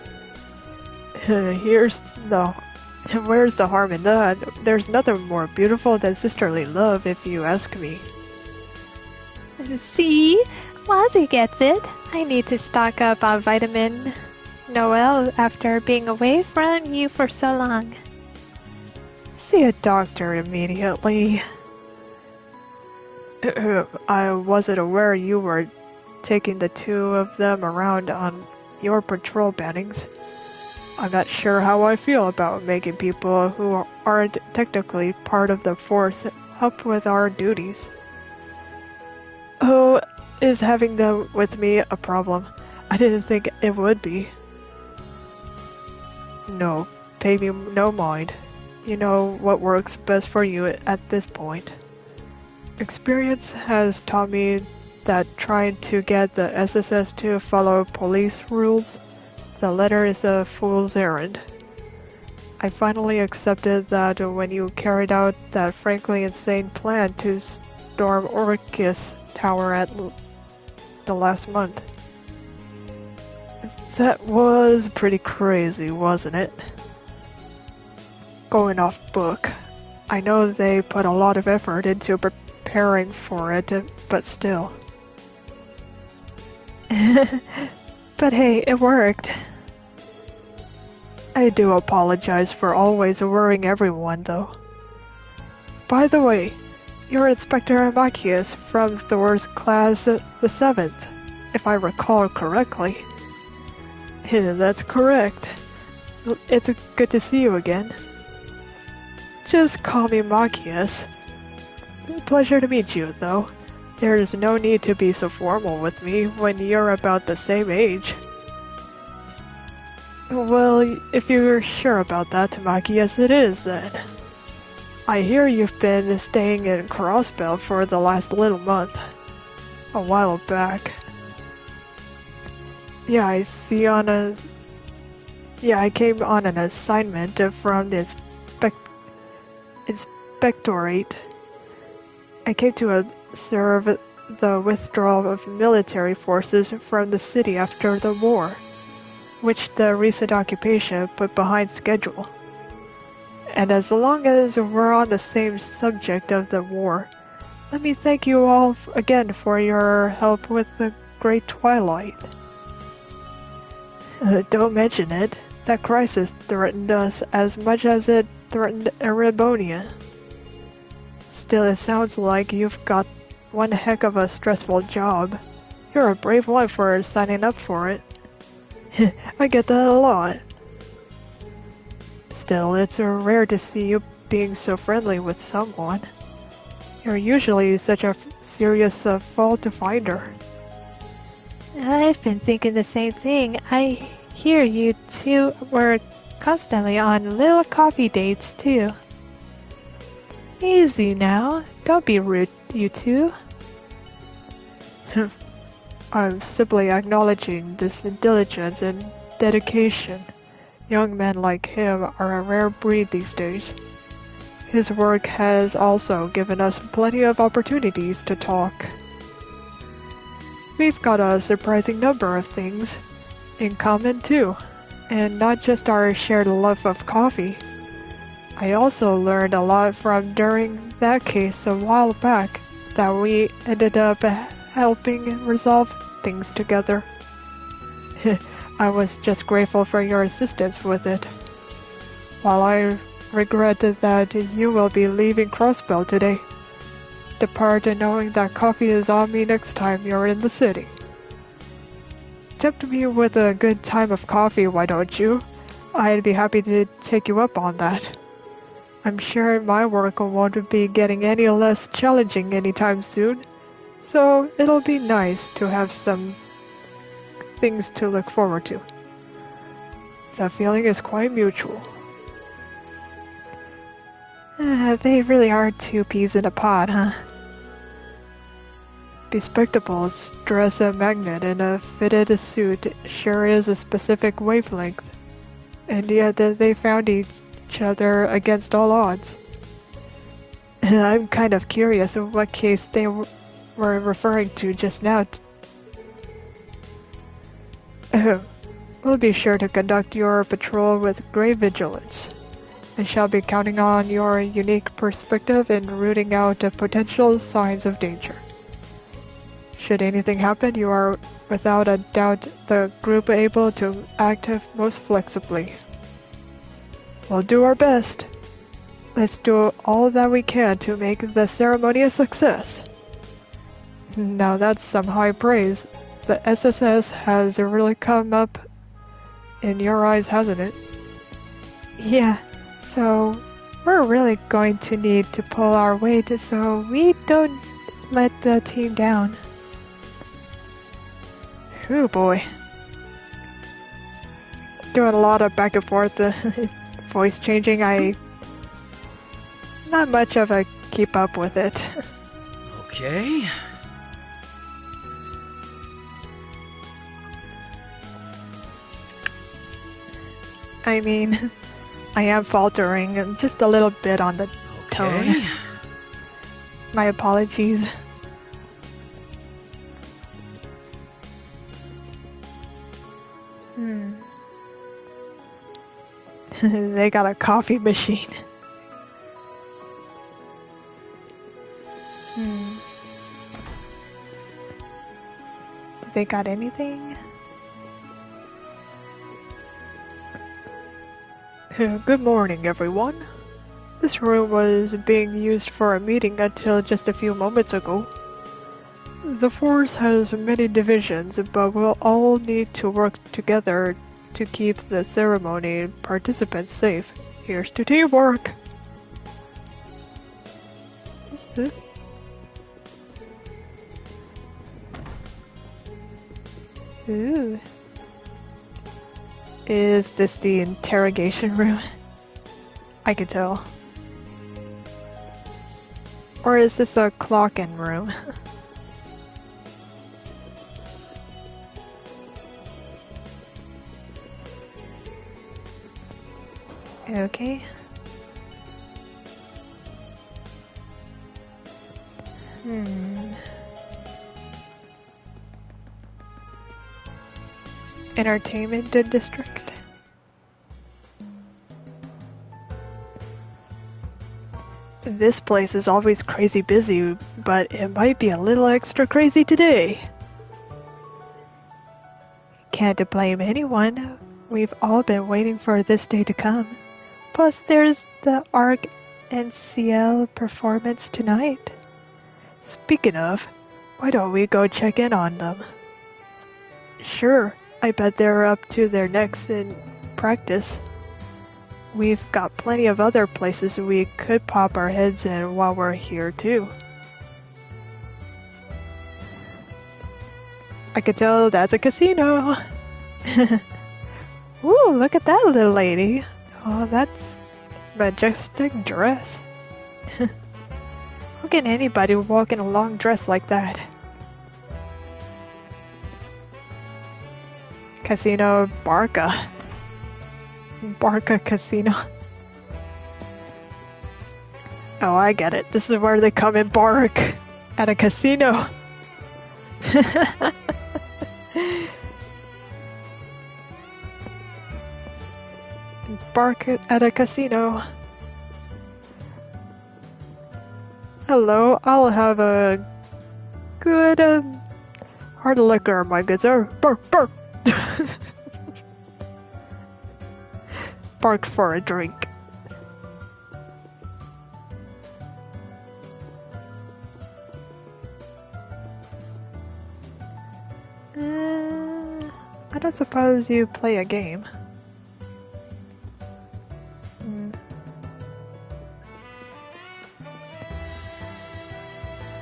Where's the harm in that? There's nothing more beautiful than sisterly love, if you ask me. See? Wazzy gets it. I need to stock up on vitamin Noel after being away from you for so long. See a doctor immediately. I wasn't aware you were taking the two of them around on your patrol bannings. I'm not sure how I feel about making people who aren't technically part of the force help with our duties. Oh, is having them with me a problem? I didn't think it would be. No, pay me no mind. You know what works best for you at this point. Experience has taught me that trying to get the SSS to follow police rules, the letter is a fool's errand. I finally accepted that when you carried out that frankly insane plan to storm Orcus Tower at the last month. That was pretty crazy, wasn't it? Going off book. I know they put a lot of effort into preparing for it, but still. But hey, it worked. I do apologize for always worrying everyone, though. By the way, you're Inspector Amachius from Thor's class the 7th, if I recall correctly. That's correct. It's good to see you again. Just call me Machias. Pleasure to meet you, though. There's no need to be so formal with me when you're about the same age. Well, if you're sure about that, Tamaki, yes it is, then. I hear you've been staying in Crossbell for the last little month. A while back. Yeah, I came on an assignment from the Inspectorate. I came to observe the withdrawal of military forces from the city after the war, which the recent occupation put behind schedule. And as long as we're on the same subject of the war, let me thank you all again for your help with the Great Twilight. Don't mention it. That crisis threatened us as much as it threatened Erebonia. Still, it sounds like you've got one heck of a stressful job. You're a brave one for signing up for it. I get that a lot. Still, it's rare to see you being so friendly with someone. You're usually such a serious fault to find her. I've been thinking the same thing. I hear you two were constantly on little coffee dates, too. Easy now. Don't be rude, you two. I'm simply acknowledging this diligence and dedication. Young men like him are a rare breed these days. His work has also given us plenty of opportunities to talk. We've got a surprising number of things in common too, and not just our shared love of coffee. I also learned a lot from during that case a while back that we ended up helping resolve things together. I was just grateful for your assistance with it. While I regretted that you will be leaving Crossbell today, depart knowing that coffee is on me next time you're in the city. Tempt me with a good time of coffee, why don't you? I'd be happy to take you up on that. I'm sure my work won't be getting any less challenging anytime soon, so it'll be nice to have some things to look forward to. The feeling is quite mutual. They really are two peas in a pod, huh? Bespectacles, dress a magnet in a fitted suit sure is a specific wavelength, and yet they found each other against all odds. I'm kind of curious of what case they were referring to just now. We'll be sure to conduct your patrol with great vigilance. I shall be counting on your unique perspective in rooting out potential signs of danger. Should anything happen, you are without a doubt the group able to act most flexibly. We'll do our best. Let's do all that we can to make the ceremony a success. Now that's some high praise. The SSS has really come up in your eyes, hasn't it? Yeah, so we're really going to need to pull our weight so we don't let the team down. Oh boy. Doing a lot of back and forth voice changing. Not much of a keep up with it. Okay. I mean, I am faltering just a little bit on the tone. My apologies. They got a coffee machine. They got anything? Good morning, everyone. This room was being used for a meeting until just a few moments ago. The force has many divisions, but we'll all need to work together to keep the ceremony participants safe. Here's to teamwork! Ooh. Is this the interrogation room? I can tell. Or is this a clock-in room? Okay. Entertainment district? This place is always crazy busy, but it might be a little extra crazy today. Can't blame anyone. We've all been waiting for this day to come. Plus, there's the ARC NCL performance tonight. Speaking of, why don't we go check in on them? Sure, I bet they're up to their necks in practice. We've got plenty of other places we could pop our heads in while we're here too. I could tell that's a casino. Ooh, look at that little lady. Oh, that's majestic dress. How can anybody walk in a long dress like that? Casino Barca. Barca Casino. Oh, I get it. This is where they come and bark at a casino. Bark at a casino. Hello, I'll have a good hard liquor, my good sir. Bark, bark. Bark for a drink. I don't suppose you play a game.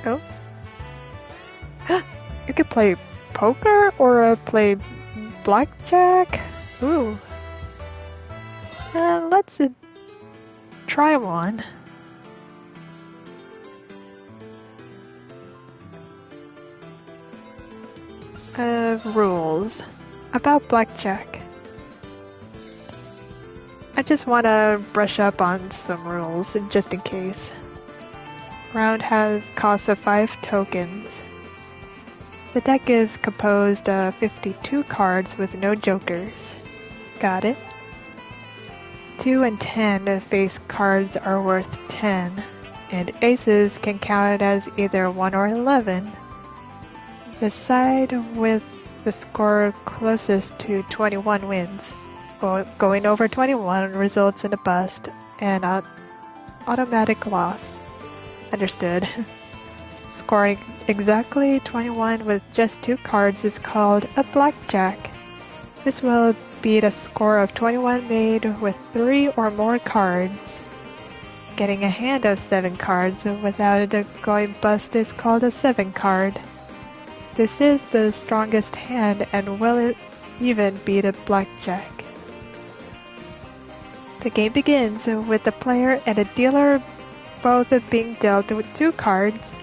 Oh. You could play poker or play blackjack? Ooh. Let's try one. Rules. About blackjack. I just want to brush up on some rules, just in case. Round has cost of 5 tokens. The deck is composed of 52 cards with no jokers. Got it? 2 and 10 face cards are worth 10, and aces can count as either 1 or 11. The side with the score closest to 21 wins. Going over 21 results in a bust and an automatic loss. Understood. Scoring exactly 21 with just 2 cards is called a blackjack. This will beat a score of 21 made with 3 or more cards. Getting a hand of 7 cards without it going bust is called a 7 card. This is the strongest hand and will even beat a blackjack. The game begins with the player and a dealer both being dealt with 2 cards.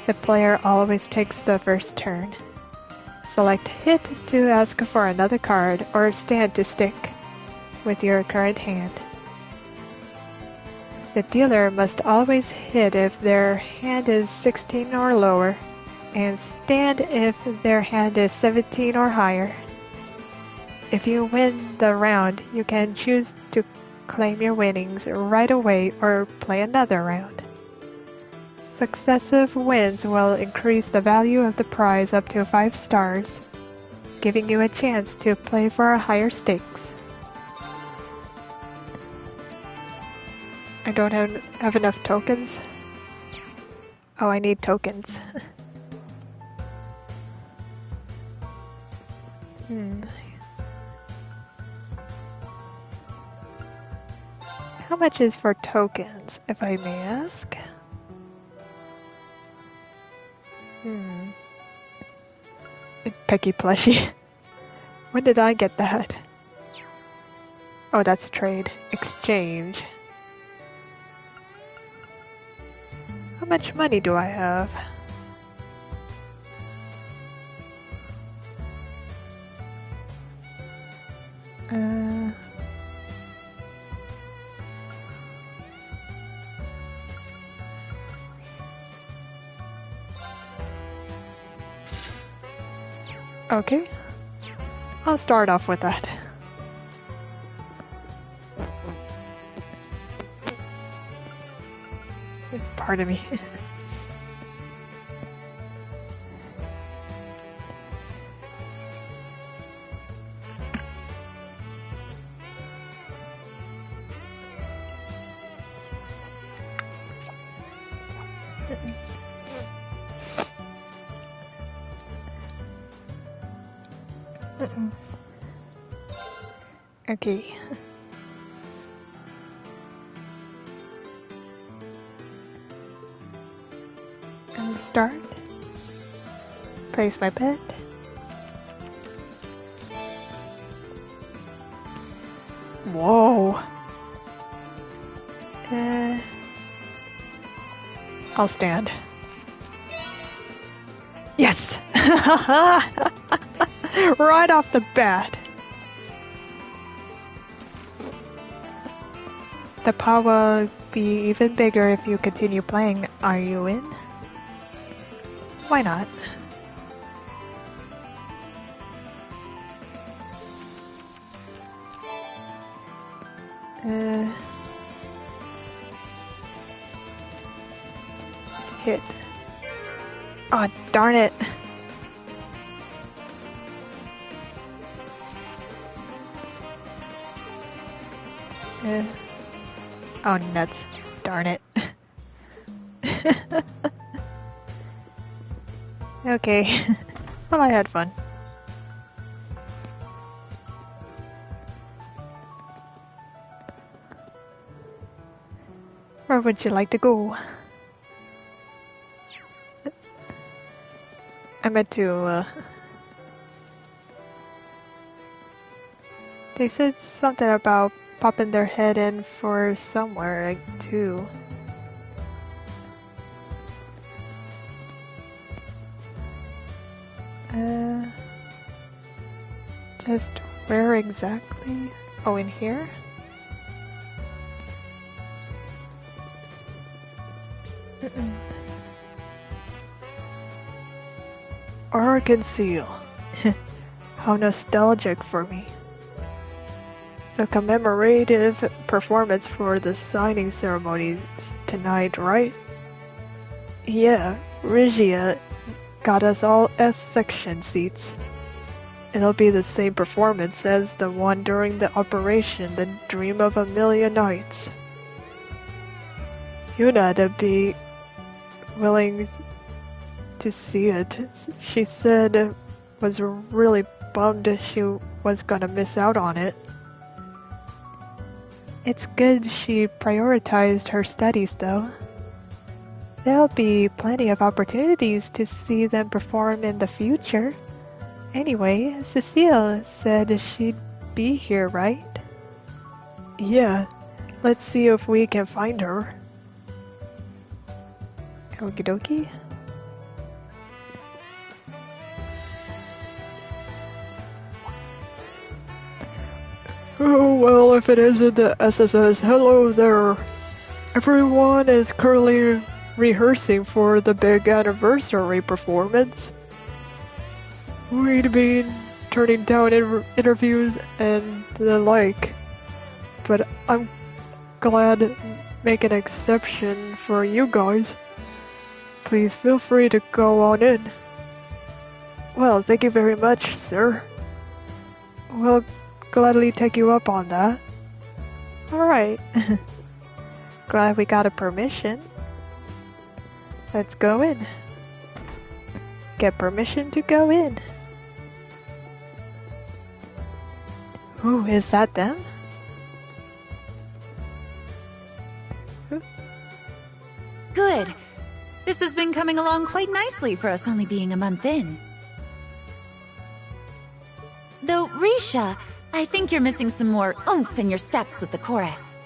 The player always takes the first turn. Select hit to ask for another card or stand to stick with your current hand. The dealer must always hit if their hand is 16 or lower, and stand if their hand is 17 or higher. If you win the round, you can choose to claim your winnings right away or play another round. Successive wins will increase the value of the prize up to 5 stars, giving you a chance to play for a higher stakes. I don't have enough tokens. Oh, I need tokens. How much is for tokens, if I may ask? Pecky plushie. When did I get that? Oh, that's trade. Exchange. How much money do I have? Okay. I'll start off with that. Pardon me. Okay. And start. Place my bet. Whoa. I'll stand. Yes! Right off the bat. The power will be even bigger if you continue playing. Are you in? Why not? Hit. Oh, darn it. Oh, nuts. Darn it. Okay. Well, I had fun. Where would you like to go? I meant to, They said something about popping their head in for somewhere, too. Just where exactly? Oh, in here? Oregon Seal. How nostalgic for me. The commemorative performance for the signing ceremonies tonight, right? Yeah, Regia got us all S-section seats. It'll be the same performance as the one during the Operation The Dream of a Million Nights. Yuna'd be willing to see it. She said was really bummed she was gonna miss out on it. It's good she prioritized her studies, though. There'll be plenty of opportunities to see them perform in the future. Anyway, Cecile said she'd be here, right? Yeah, let's see if we can find her. Okie dokie. Oh, well, if it isn't the SSS, hello there. Everyone is currently rehearsing for the big anniversary performance. We'd been turning down interviews and the like, but I'm glad to make an exception for you guys. Please feel free to go on in. Well, thank you very much, sir. We'll gladly take you up on that. Alright. Glad we got a permission. Let's go in. Get permission to go in. Ooh, is that them? Good. This has been coming along quite nicely for us only being a month in. Though, Risha, I think you're missing some more oomph in your steps with the chorus.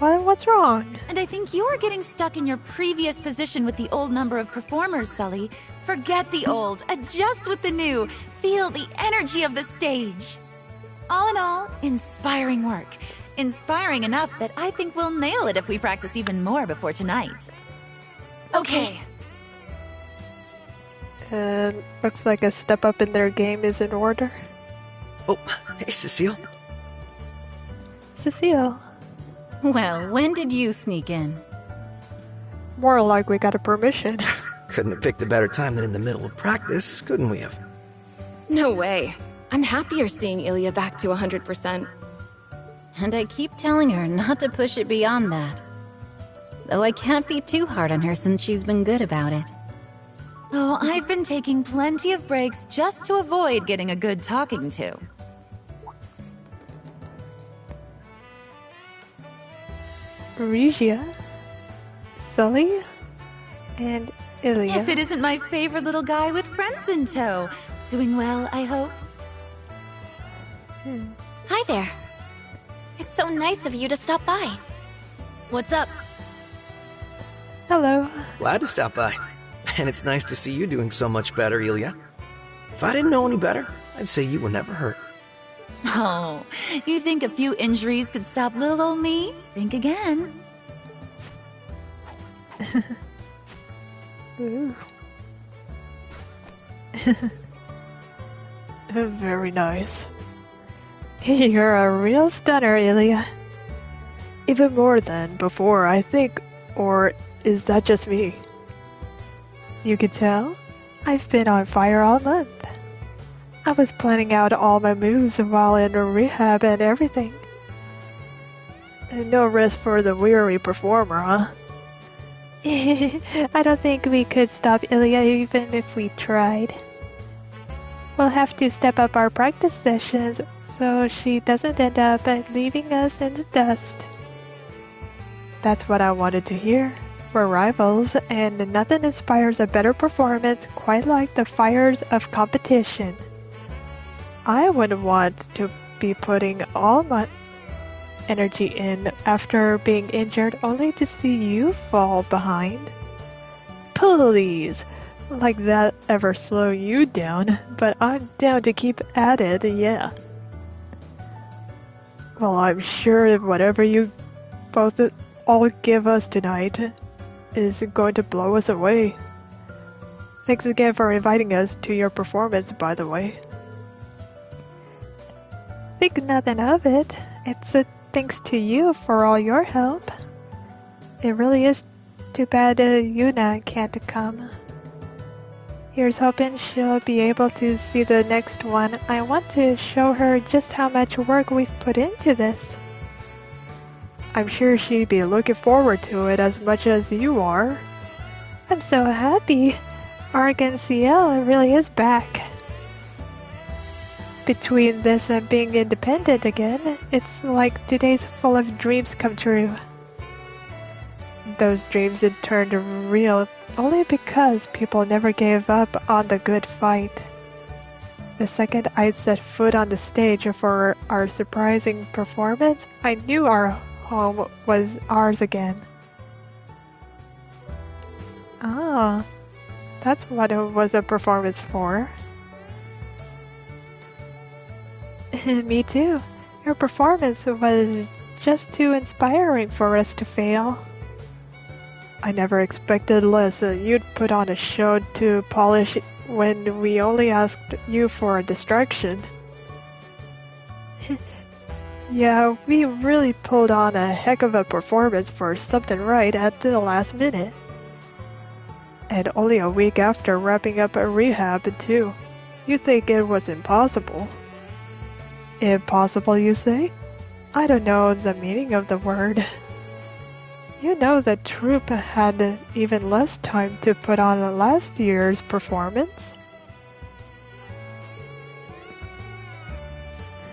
What's wrong? And I think you're getting stuck in your previous position with the old number of performers, Sully. Forget the old, adjust with the new, feel the energy of the stage. All in all, inspiring work. Inspiring enough that I think we'll nail it if we practice even more before tonight. Okay. Looks like a step up in their game is in order. Oh, hey, Cecile. Cecile. Well, when did you sneak in? More like we got a permission. Couldn't have picked a better time than in the middle of practice, couldn't we have? No way. I'm happier seeing Ilya back to 100%. And I keep telling her not to push it beyond that. Though I can't be too hard on her since she's been good about it. Oh, I've been taking plenty of breaks just to avoid getting a good talking to. Regia, Sully, and Ilya. If it isn't my favorite little guy with friends in tow. Doing well, I hope. Hi there. It's so nice of you to stop by. What's up? Hello. Glad to stop by. And it's nice to see you doing so much better, Ilya. If I didn't know any better, I'd say you were never hurt. Oh, you think a few injuries could stop little old me? Think again. Ooh. Very nice. You're a real stunner, Ilya. Even more than before, I think. Or is that just me? You could tell? I've been on fire all month. I was planning out all my moves while in rehab and everything. No rest for the weary performer, huh? I don't think we could stop Ilya even if we tried. We'll have to step up our practice sessions so she doesn't end up leaving us in the dust. That's what I wanted to hear. We're rivals, and nothing inspires a better performance quite like the fires of competition. I wouldn't want to be putting all my energy in after being injured only to see you fall behind. Please, like that ever slow you down, but I'm down to keep at it, yeah. Well, I'm sure whatever you both all give us tonight is going to blow us away. Thanks again for inviting us to your performance, by the way. Think nothing of it. It's a thanks to you for all your help. It really is too bad Yuna can't come. Here's hoping she'll be able to see the next one. I want to show her just how much work we've put into this. I'm sure she'd be looking forward to it as much as you are. I'm so happy. Argon CL really is back. Between this and being independent again, it's like today's full of dreams come true. Those dreams had turned real only because people never gave up on the good fight. The second I'd set foot on the stage for our surprising performance, I knew our home was ours again. Ah, that's what it was a performance for. Me too. Your performance was just too inspiring for us to fail. I never expected less. You'd put on a show to polish when we only asked you for a distraction. Yeah, we really pulled on a heck of a performance for something right at the last minute. And only a week after wrapping up a rehab, too. You'd think it was impossible. Impossible, you say? I don't know the meaning of the word. You know the troupe had even less time to put on last year's performance.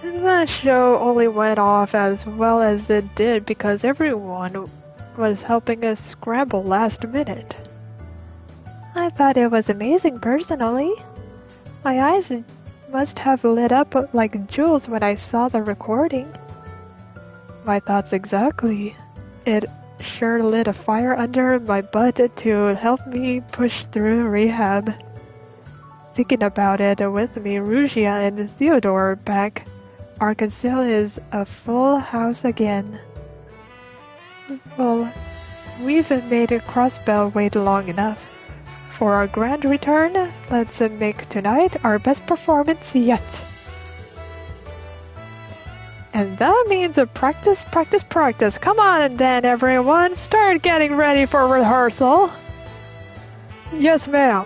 The show only went off as well as it did because everyone was helping us scramble last minute. I thought it was amazing personally. My eyes must have lit up like jewels when I saw the recording. My thoughts exactly. It sure lit a fire under my butt to help me push through rehab. Thinking about it with me, Rugia and Theodore back, Arkansas is a full house again. Well, we've made Crossbell wait long enough. For our grand return, let's make tonight our best performance yet. And that means a practice, practice, practice. Come on then, everyone. Start getting ready for rehearsal. Yes, ma'am.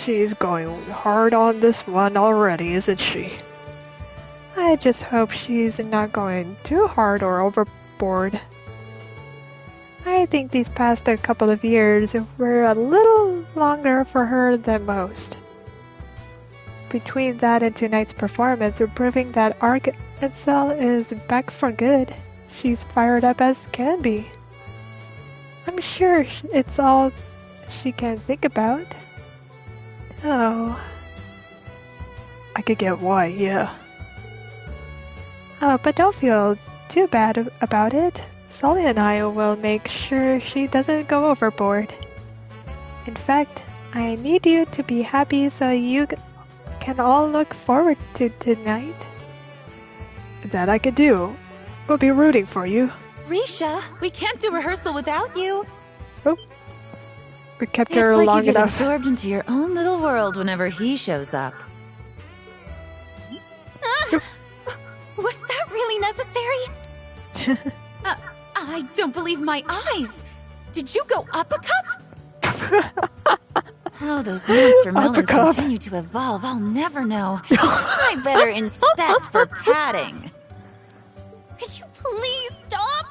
She's going hard on this one already, isn't she? I just hope she's not going too hard or overboard. I think these past couple of years were a little longer for her than most. Between that and tonight's performance, we're proving that Arkansas is back for good. She's fired up as can be. I'm sure it's all she can think about. Oh. I could get why, yeah. Oh, but don't feel too bad about it. Sully and I will make sure she doesn't go overboard. In fact, I need you to be happy so you can all look forward to tonight. That I could do. We'll be rooting for you. Risha, we can't do rehearsal without you. Oh. We kept her it's like long you get enough. absorbed into your own little world whenever he shows up. Was that really necessary? I don't believe my eyes. Did you go up a cup? How those monster melons continue to evolve, I'll never know. I better inspect for padding. Could you please stop?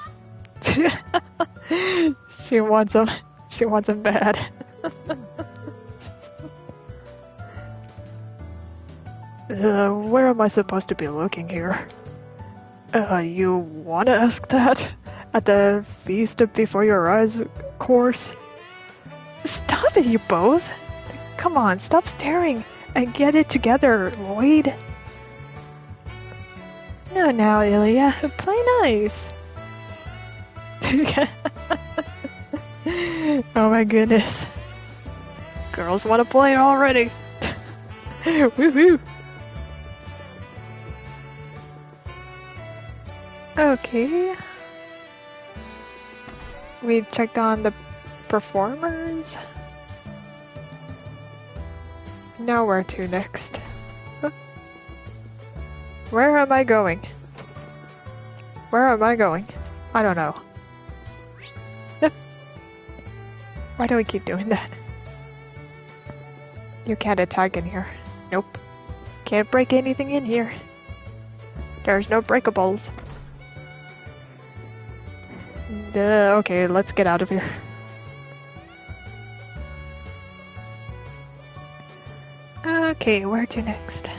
She wants them. She wants them bad. Where am I supposed to be looking here? You wanna ask that? At the feast before your eyes course? Stop it, you both! Come on, stop staring and get it together, Lloyd. No, now, Ilya, play nice. Oh my goodness. Girls want to play already. Woohoo! Okay. We checked on the performers. Now where to next? Where am I going? Where am I going? I don't know. Why do we keep doing that? You can't attack in here. Nope. Can't break anything in here. There's no breakables. Okay, let's get out of here. Okay, where to next?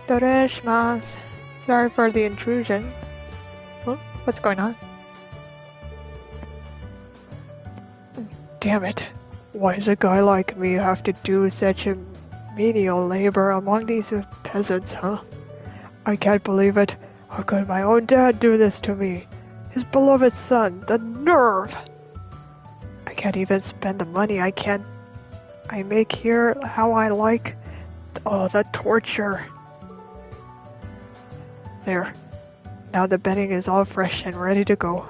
Doreshimasu. Sorry for the intrusion. Oh, what's going on? Damn it. Why does a guy like me have to do such a menial labor among these peasants, huh? I can't believe it. How could my own dad do this to me? His beloved son, the nerve! I can't even spend the money I make here how I like. Oh, the torture. There. Now the bedding is all fresh and ready to go.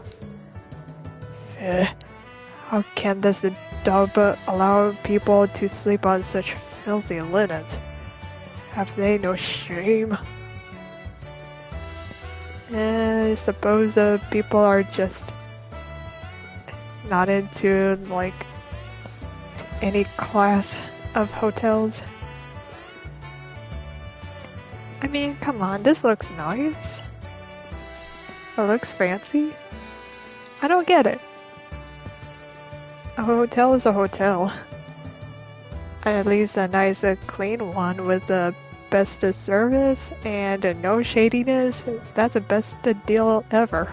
How can this dub allow people to sleep on such filthy linens? Have they no shame? I suppose people are just not into, like, any class of hotels. I mean, come on, this looks nice. It looks fancy. I don't get it. A hotel is a hotel. At least a nice, clean one with the best service and no shadiness. That's the best deal ever.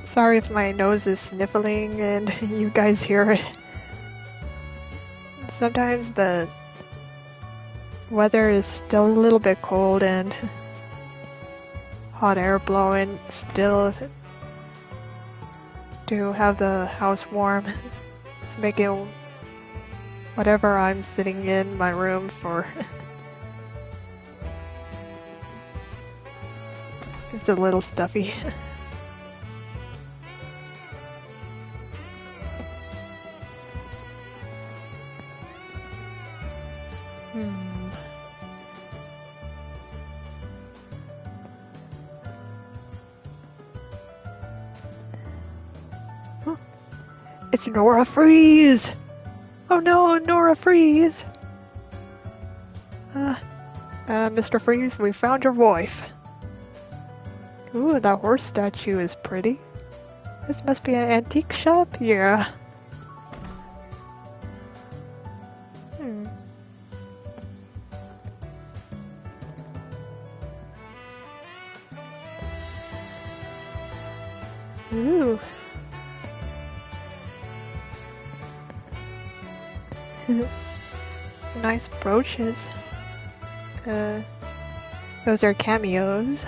Sorry if my nose is sniffling and you guys hear it. Sometimes the weather is still a little bit cold and hot air blowing still to have the house warm. It's making whatever I'm sitting in my room for. It's a little stuffy. It's Nora Freeze! Oh no, Nora Freeze! Mr. Freeze, we found your wife. Ooh, that horse statue is pretty. This must be an antique shop? Yeah. Ooh. Nice brooches. Those are cameos.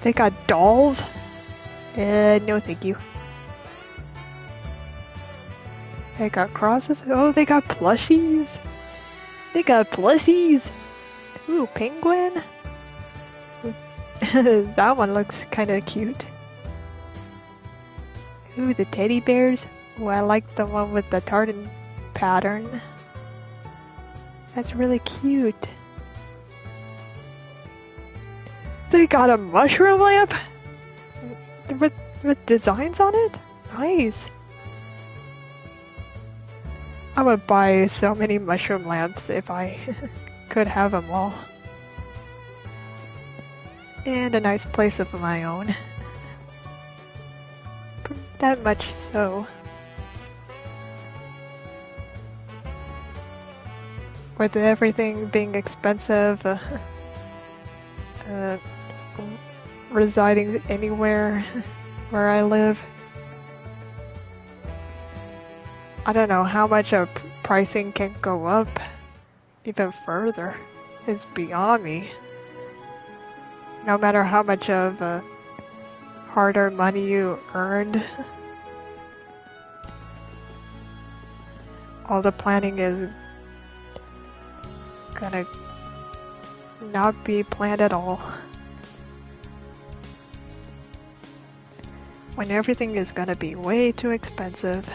They got dolls? No thank you. They got crosses? Oh, they got plushies! They got plushies! Ooh, penguin? That one looks kinda cute. Ooh, the teddy bears. Oh, I like the one with the tartan pattern. That's really cute. They got a mushroom lamp? With designs on it? Nice. I would buy so many mushroom lamps if I could have them all. And a nice place of my own. That much so. With everything being expensive, residing anywhere where I live, I don't know how much of pricing can go up even further. It's beyond me. No matter how much of hard-earned money you earned, all the planning is gonna not be planned at all. When everything is gonna be way too expensive.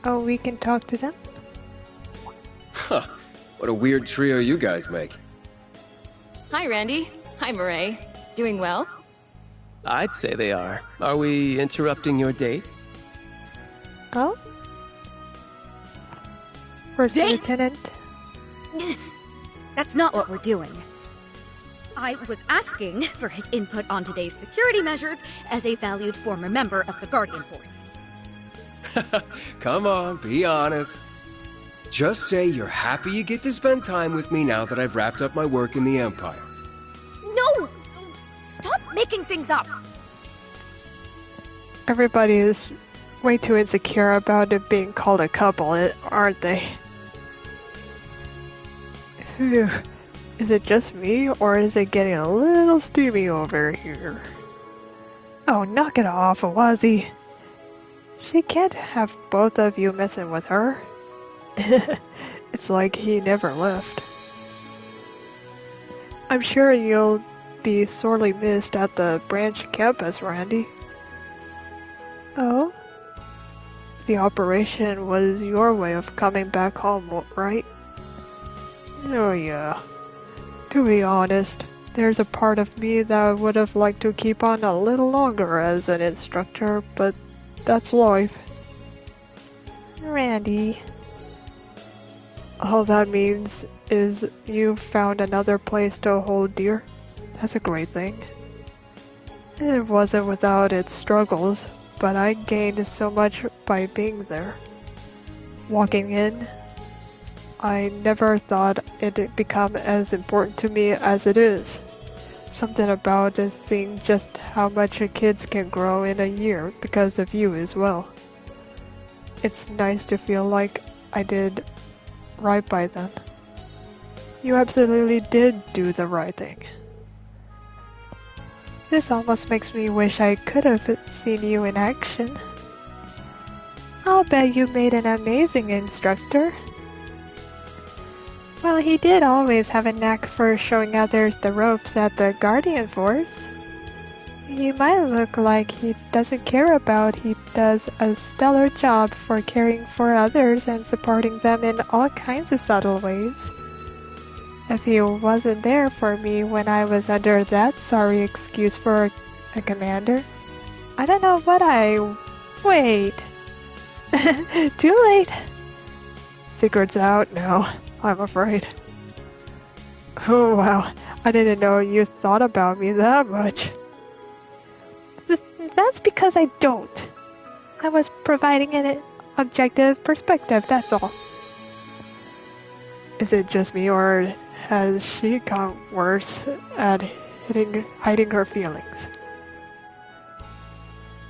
Oh, we can talk to them? Huh. What a weird trio you guys make. Hi, Randy. Hi, Murray. Doing well? I'd say they are. Are we interrupting your date? Oh? First Lieutenant? That's not what we're doing. I was asking for his input on today's security measures as a valued former member of the Guardian Force. Come on, be honest. Just say you're happy you get to spend time with me now that I've wrapped up my work in the Empire. No! Stop making things up! Everybody is way too insecure about it being called a couple, aren't they? Phew. Is it just me, or is it getting a little steamy over here? Oh, knock it off, Awazi. She can't have both of you messing with her. It's like he never left. I'm sure you'll be sorely missed at the branch campus, Randy. Oh? The operation was your way of coming back home, right? Oh yeah. To be honest, there's a part of me that would have liked to keep on a little longer as an instructor, but that's life. Randy. All that means is you found another place to hold dear. That's a great thing. It wasn't without its struggles, but I gained so much by being there. Walking in, I never thought it'd become as important to me as it is. Something about seeing just how much kids can grow in a year because of you as well. It's nice to feel like I did right by them. You absolutely did do the right thing. This almost makes me wish I could have seen you in action. I'll bet you made an amazing instructor. Well, he did always have a knack for showing others the ropes at the Guardian Force. He might look like he doesn't care about he does a stellar job for caring for others and supporting them in all kinds of subtle ways. If he wasn't there for me when I was under that sorry excuse for a commander, I don't know what I... Wait. Too late. Secret's out now, I'm afraid. Oh wow, I didn't know you thought about me that much. That's because I don't. I was providing an objective perspective, that's all. Is it just me, or has she gone worse at hiding her feelings?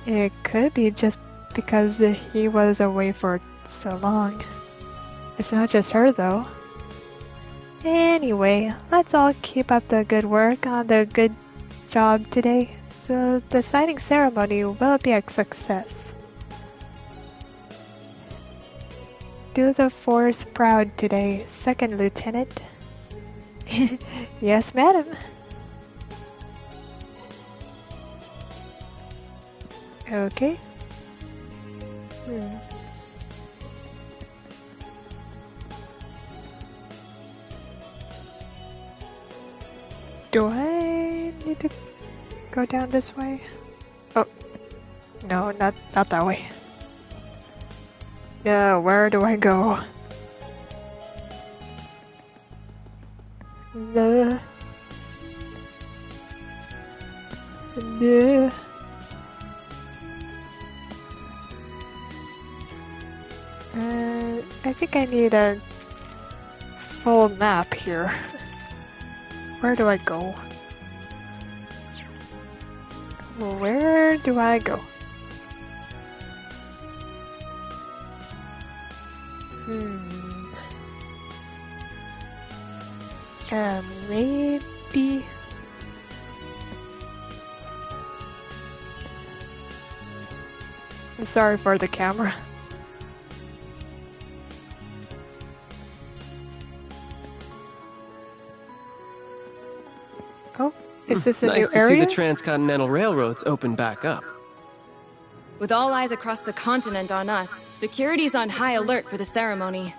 It could be just because he was away for so long. It's not just her, though. Anyway, let's all keep up the good work on the good job today, so the signing ceremony will be a success. Do the force proud today, Second Lieutenant. Yes, madam. Okay. Do I need to go down this way? Oh, no, not that way. Where do I go? I think I need a full map here. Where do I go? Where do I go? Maybe... Sorry for the camera. Oh, is this a nice new to area? see the transcontinental railroads open back up. With all eyes across the continent on us, security's on high alert for the ceremony.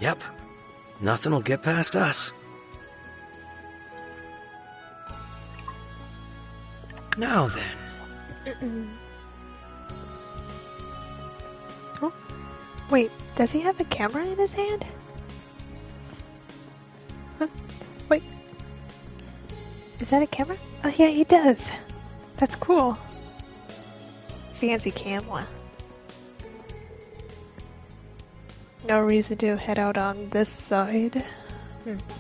Yep. Nothing will get past us. Now then. Oh, wait, does he have a camera in his hand? Huh? Wait. Is that a camera? Oh yeah, he does. That's cool. Fancy camera. No reason to head out on this side.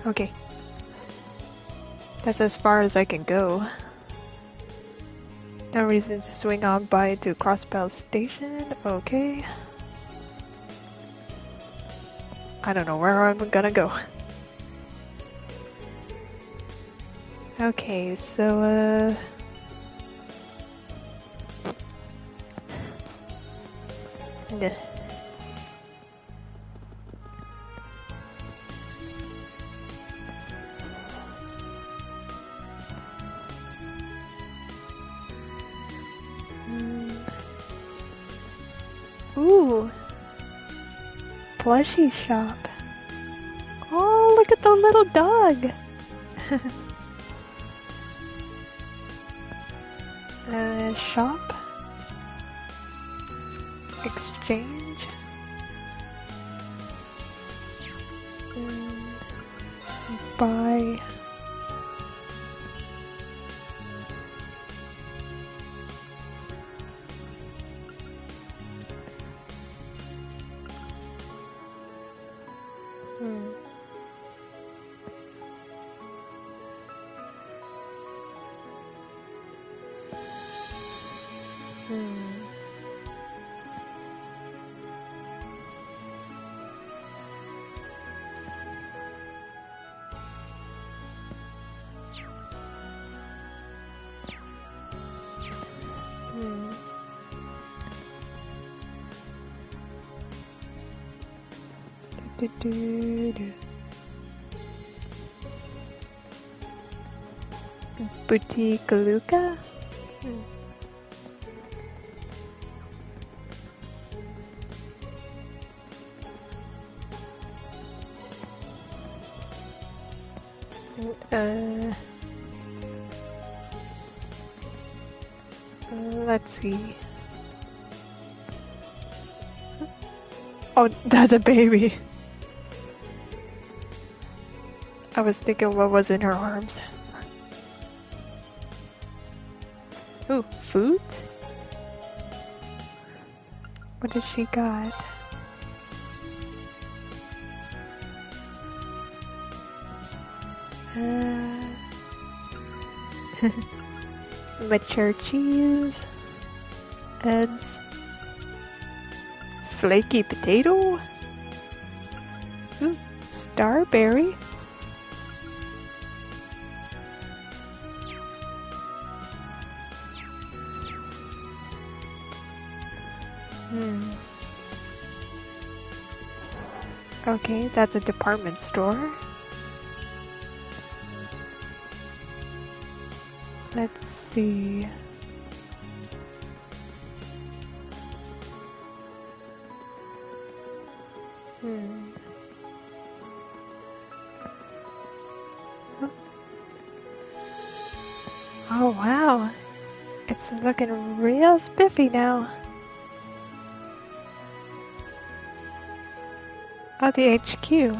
Okay. That's as far as I can go. No reason to swing on by to Crossbell Station. Okay. I don't know where I'm gonna go. Okay, so Nah. Ooh. Plushie shop. Oh, look at the little dog. Shop. Exchange. Buy. Boutique Luca? Let's see. Oh, that's a baby. I was thinking what was in her arms. Ooh, food? What does she got? Mature cheese, eggs, flaky potato, ooh, starberry, Okay, that's a department store. Let's see. Oh wow, it's looking real spiffy now. Oh, the HQ.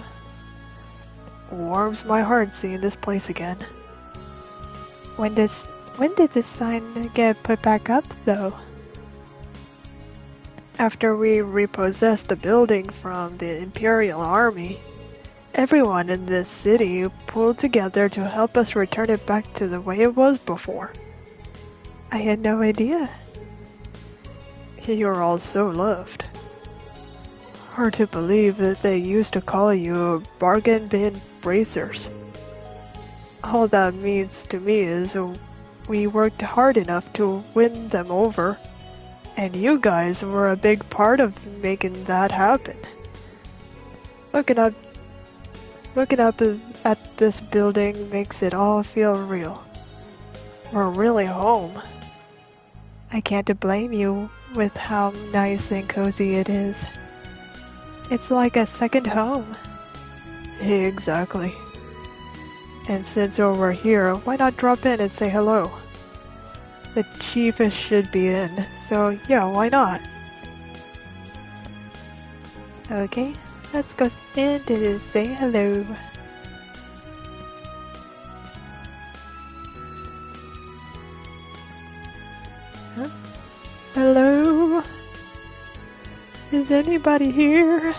Warms my heart seeing this place again. When did this sign get put back up, though? After we repossessed the building from the Imperial Army, everyone in this city pulled together to help us return it back to the way it was before. I had no idea. You're all so loved. Hard to believe that they used to call you bargain bin bracers. All that means to me is we worked hard enough to win them over, and you guys were a big part of making that happen. Looking up at this building makes it all feel real. We're really home. I can't blame you with how nice and cozy it is. It's like a second home. Exactly. And since we're here, why not drop in and say hello? The chief should be in, so yeah, why not? Okay, let's go in to say hello. Huh? Hello? Is anybody here?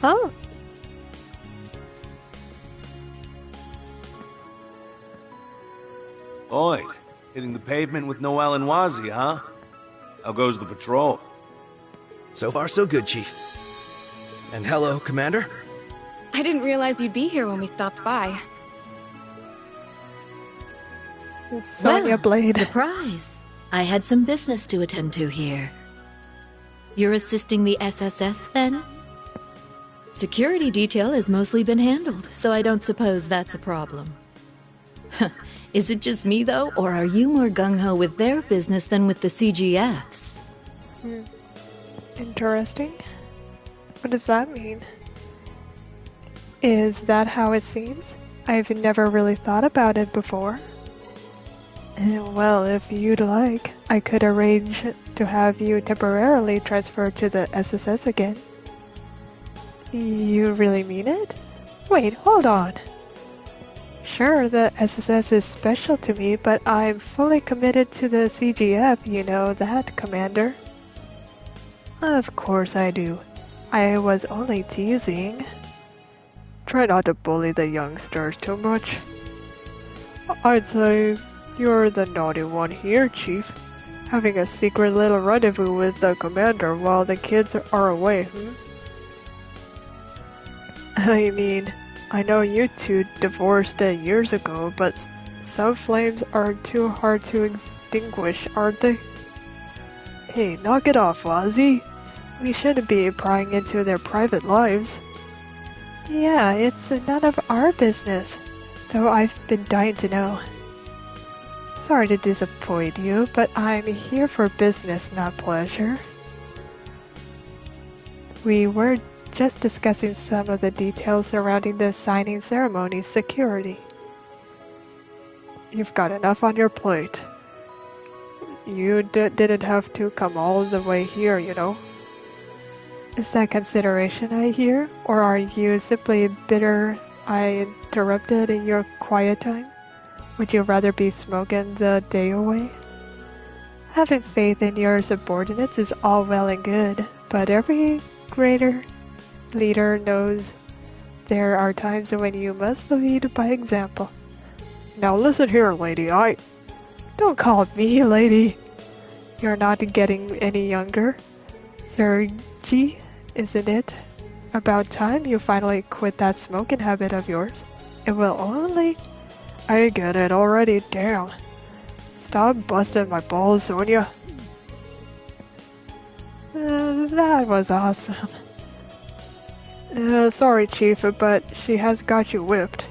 Oh. Oi, hitting the pavement with Noel and Wazi, huh? How goes the patrol? So far, so good, Chief. And hello, Commander. I didn't realize you'd be here when we stopped by. Sonya Blade. Surprise! I had some business to attend to here. You're assisting the SSS, then? Security detail has mostly been handled, so I don't suppose that's a problem. Is it just me, though, or are you more gung-ho with their business than with the CGF's? Interesting. What does that mean? Is that how it seems? I've never really thought about it before. Well, if you'd like, I could arrange to have you temporarily transferred to the SSS again. You really mean it? Wait, hold on. Sure, the SSS is special to me, but I'm fully committed to the CGF, you know that, Commander. Of course I do. I was only teasing. Try not to bully the youngsters too much. I'd say you're the naughty one here, Chief. Having a secret little rendezvous with the Commander while the kids are away, I mean, I know you two divorced years ago, but some flames are too hard to extinguish, aren't they? Hey, knock it off, Wazi. We shouldn't be prying into their private lives. Yeah, it's none of our business, though I've been dying to know. Sorry to disappoint you, but I'm here for business, not pleasure. We were just discussing some of the details surrounding the signing ceremony's security. You've got enough on your plate. You didn't have to come all the way here, you know. Is that consideration I hear? Or are you simply bitter I interrupted in your quiet time? Would you rather be smoking the day away? Having faith in your subordinates is all well and good, but every greater leader knows there are times when you must lead by example. Now listen here, lady, Don't call me lady. You're not getting any younger. Sergi, isn't it about time you finally quit that smoking habit of yours? It will only... I get it already, damn. Stop busting my balls, Sonia. That was awesome. Sorry, Chief, but she has got you whipped.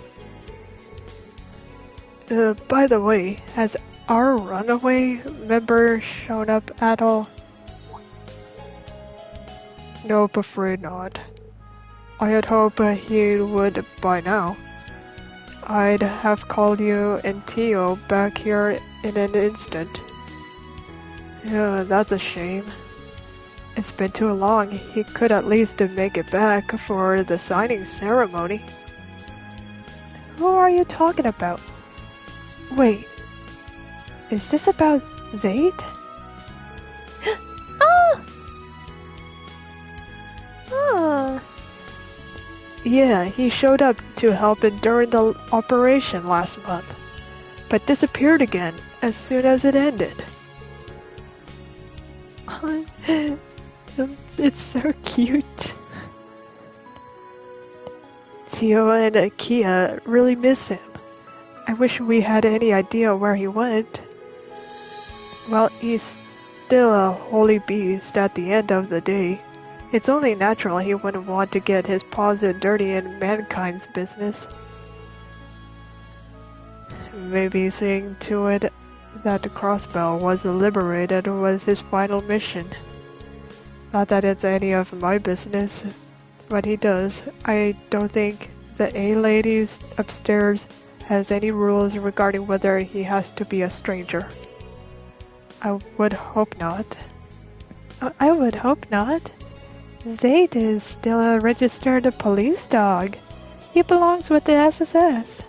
By the way, has our runaway member shown up at all? Nope, afraid not. I had hoped he would by now. I'd have called you and Tio back here in an instant. Yeah, that's a shame. It's been too long. He could at least make it back for the signing ceremony. Who are you talking about? Wait, is this about Zaid? Ah! Ah! Yeah, he showed up to help during the operation last month, but disappeared again as soon as it ended. It's so cute. Tio and Kia really miss him. I wish we had any idea where he went. Well, he's still a holy beast at the end of the day. It's only natural he wouldn't want to get his paws dirty in mankind's business. Maybe seeing to it that the Crossbell was liberated was his final mission. Not that it's any of my business what he does. I don't think the A-ladies upstairs has any rules regarding whether he has to be a stranger. I would hope not. I would hope not. Zaid is still a registered police dog. He belongs with the SSS.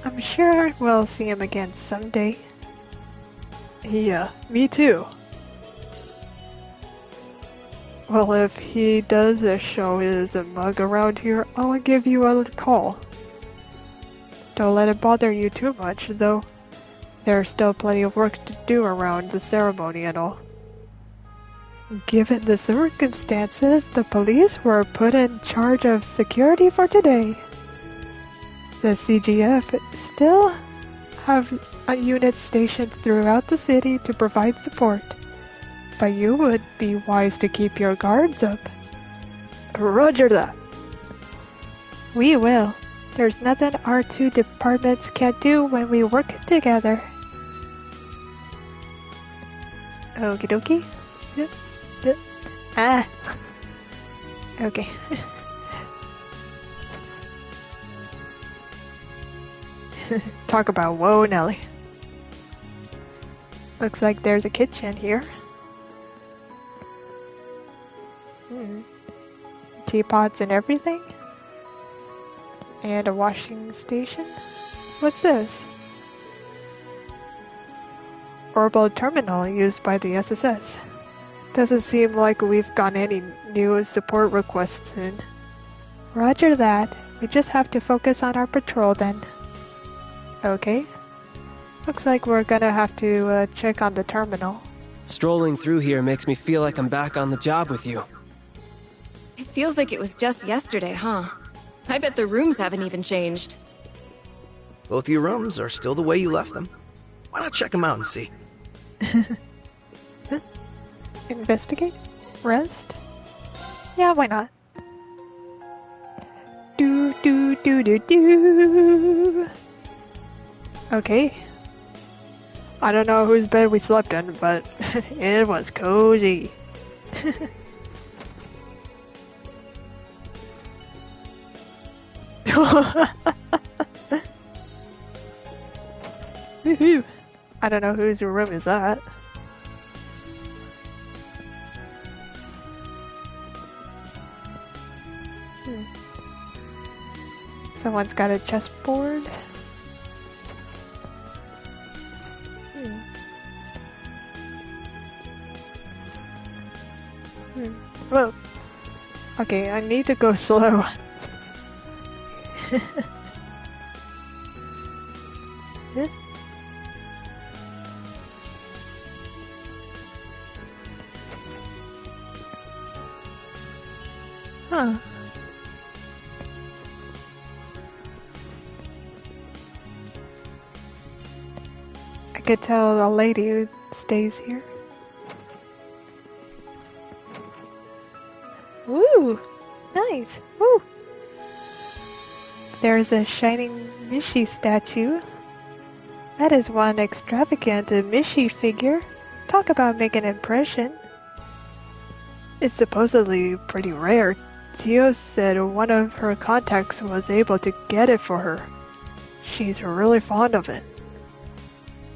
I'm sure we'll see him again someday. Yeah, me too. Well, if he does show his mug around here, I'll give you a call. Don't let it bother you too much, though. There's still plenty of work to do around the ceremony and all. Given the circumstances, the police were put in charge of security for today. The CGF still have a unit stationed throughout the city to provide support, but you would be wise to keep your guards up. Roger that. We will. There's nothing our two departments can't do when we work together. Okie dokie. Yep. Ah. Okay. Talk about whoa, Nelly. Looks like there's a kitchen here. Teapots and everything. And a washing station. What's this? Orbital terminal used by the SSS. Doesn't seem like we've got any new support requests in. Roger that. We just have to focus on our patrol then. Okay. Looks like we're gonna have to check on the terminal. Strolling through here makes me feel like I'm back on the job with you. It feels like it was just yesterday, huh? I bet the rooms haven't even changed. Both your rooms are still the way you left them. Why not check them out and see? Investigate? Rest? Yeah, why not? do do do do do. Okay. I don't know whose bed we slept in, but it was cozy. Woohoo! I don't know whose room is that. Someone's got a chessboard. Whoa. Okay, I need to go slow. Huh. I could tell a lady who stays here. Woo! Nice! Woo! There's a shining Mishi statue. That is one extravagant Mishi figure. Talk about making an impression. It's supposedly pretty rare. Tio said one of her contacts was able to get it for her. She's really fond of it.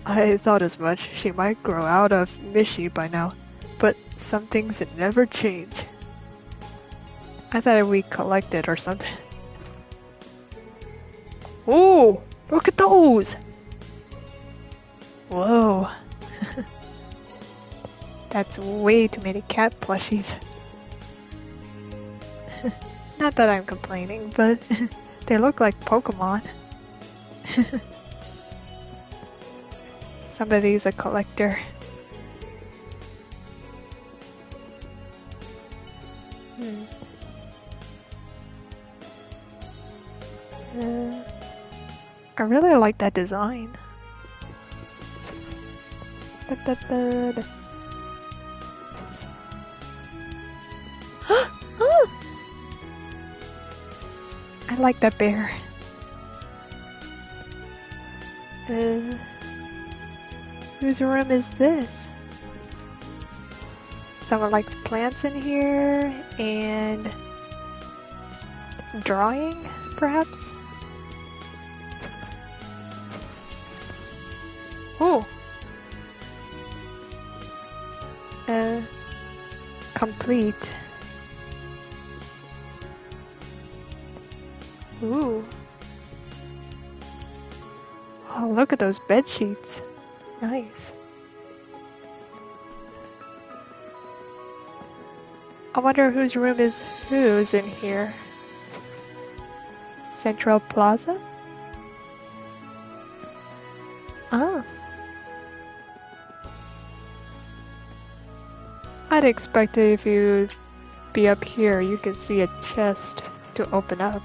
I thought as much. She might grow out of Mishi by now, but some things never change. I thought we collected or something. Ooh, look at those! Whoa. That's way too many cat plushies. Not that I'm complaining, but they look like Pokemon. Somebody's a collector. I really like that design. I like that bear. Whose room is this? Someone likes plants in here and drawing, perhaps? Oh! Complete. Ooh. Oh, look at those bed sheets. Nice. I wonder whose room is whose in here. Central Plaza? Oh. I'd expect if you'd be up here, you could see a chest to open up.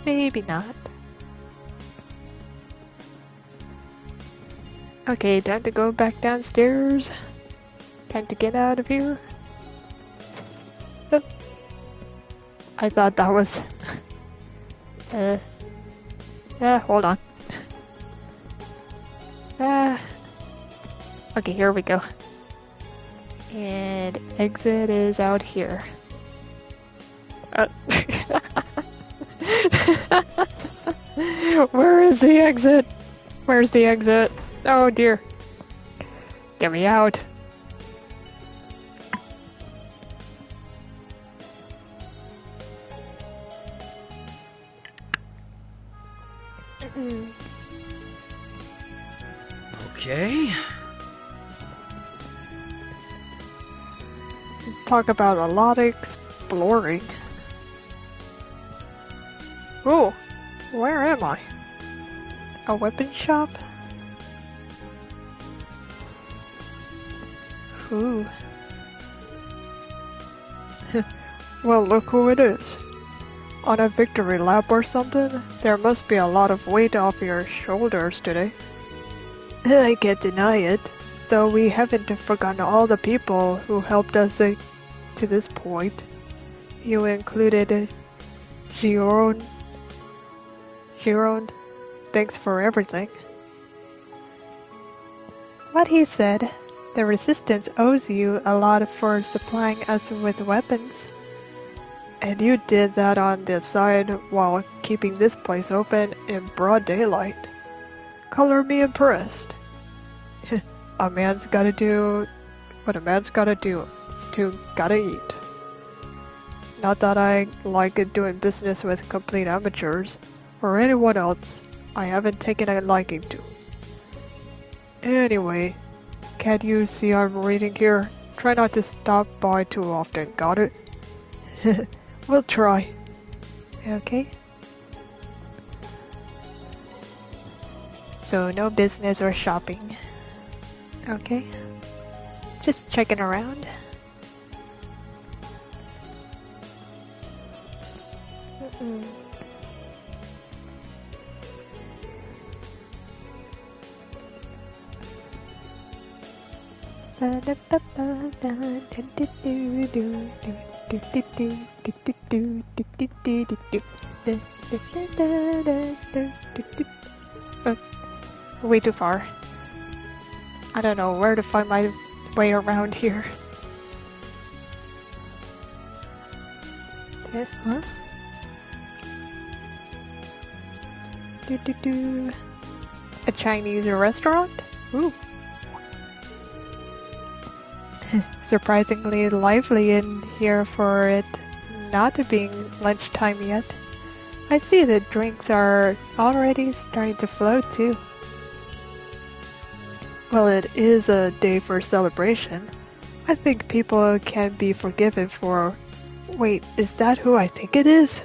Maybe not. Okay, time to go back downstairs. Time to get out of here. Oh. I thought that was... hold on. Okay, here we go. And exit is out here. Where is the exit? Where's the exit? Oh dear. Get me out. Okay. Talk about a lot of exploring. Oh, where am I? A weapon shop? Ooh. Well, look who it is. On a victory lap or something? There must be a lot of weight off your shoulders today. I can't deny it, though we haven't forgotten all the people who helped us to this point. You included Giron Chiron. Thanks for everything. What he said, the Resistance owes you a lot for supplying us with weapons. And you did that on the side while keeping this place open in broad daylight. Color me impressed. A man's gotta do what a man's gotta do to gotta eat. Not that I like doing business with complete amateurs, or anyone else I haven't taken a liking to. Anyway, can't you see I'm reading here? Try not to stop by too often, got it? We'll try. Okay. So no business or shopping. Okay. Just checking around. Mm-mm. Way too far. I don't know where to find my way around here. Huh? A Chinese restaurant? Ooh. Surprisingly lively in here for it not being lunchtime yet. I see the drinks are already starting to flow too. Well, it is a day for celebration. I think people can be forgiven for... Wait, is that who I think it is?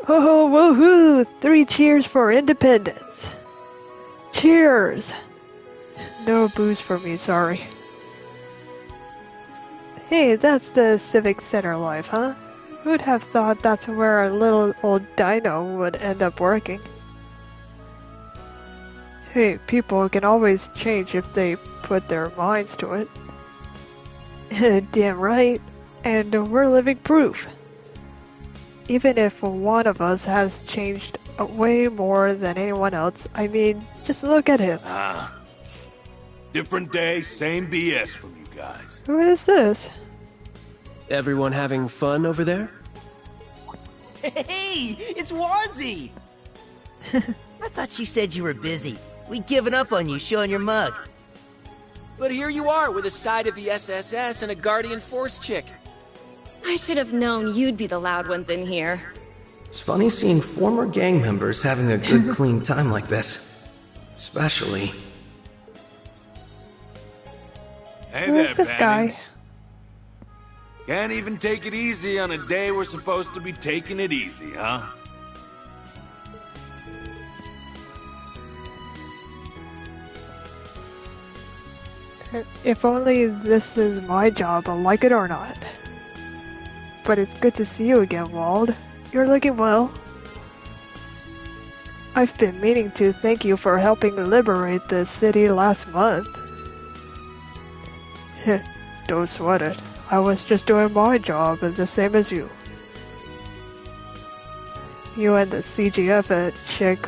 Oh, woohoo! 3 cheers for independence! Cheers! No booze for me, sorry. Hey, that's the Civic Center life, huh? Who'd have thought that's where a little old dino would end up working? Hey, people can always change if they put their minds to it. Damn right. And we're living proof. Even if one of us has changed way more than anyone else, I mean, just look at him. Different day, same BS from you guys. Who is this? Everyone having fun over there? Hey, it's Wazzy! I thought you said you were busy. We'd given up on you showing your mug. But here you are with a side of the SSS and a Guardian Force chick. I should have known you'd be the loud ones in here. It's funny seeing former gang members having a good, clean time like this. Especially... Hey there, Bannings. Can't even take it easy on a day we're supposed to be taking it easy, huh? If only this is my job, like it or not. But it's good to see you again, Wald. You're looking well. I've been meaning to thank you for helping liberate the city last month. Don't sweat it. I was just doing my job, the same as you. You and the CGF chick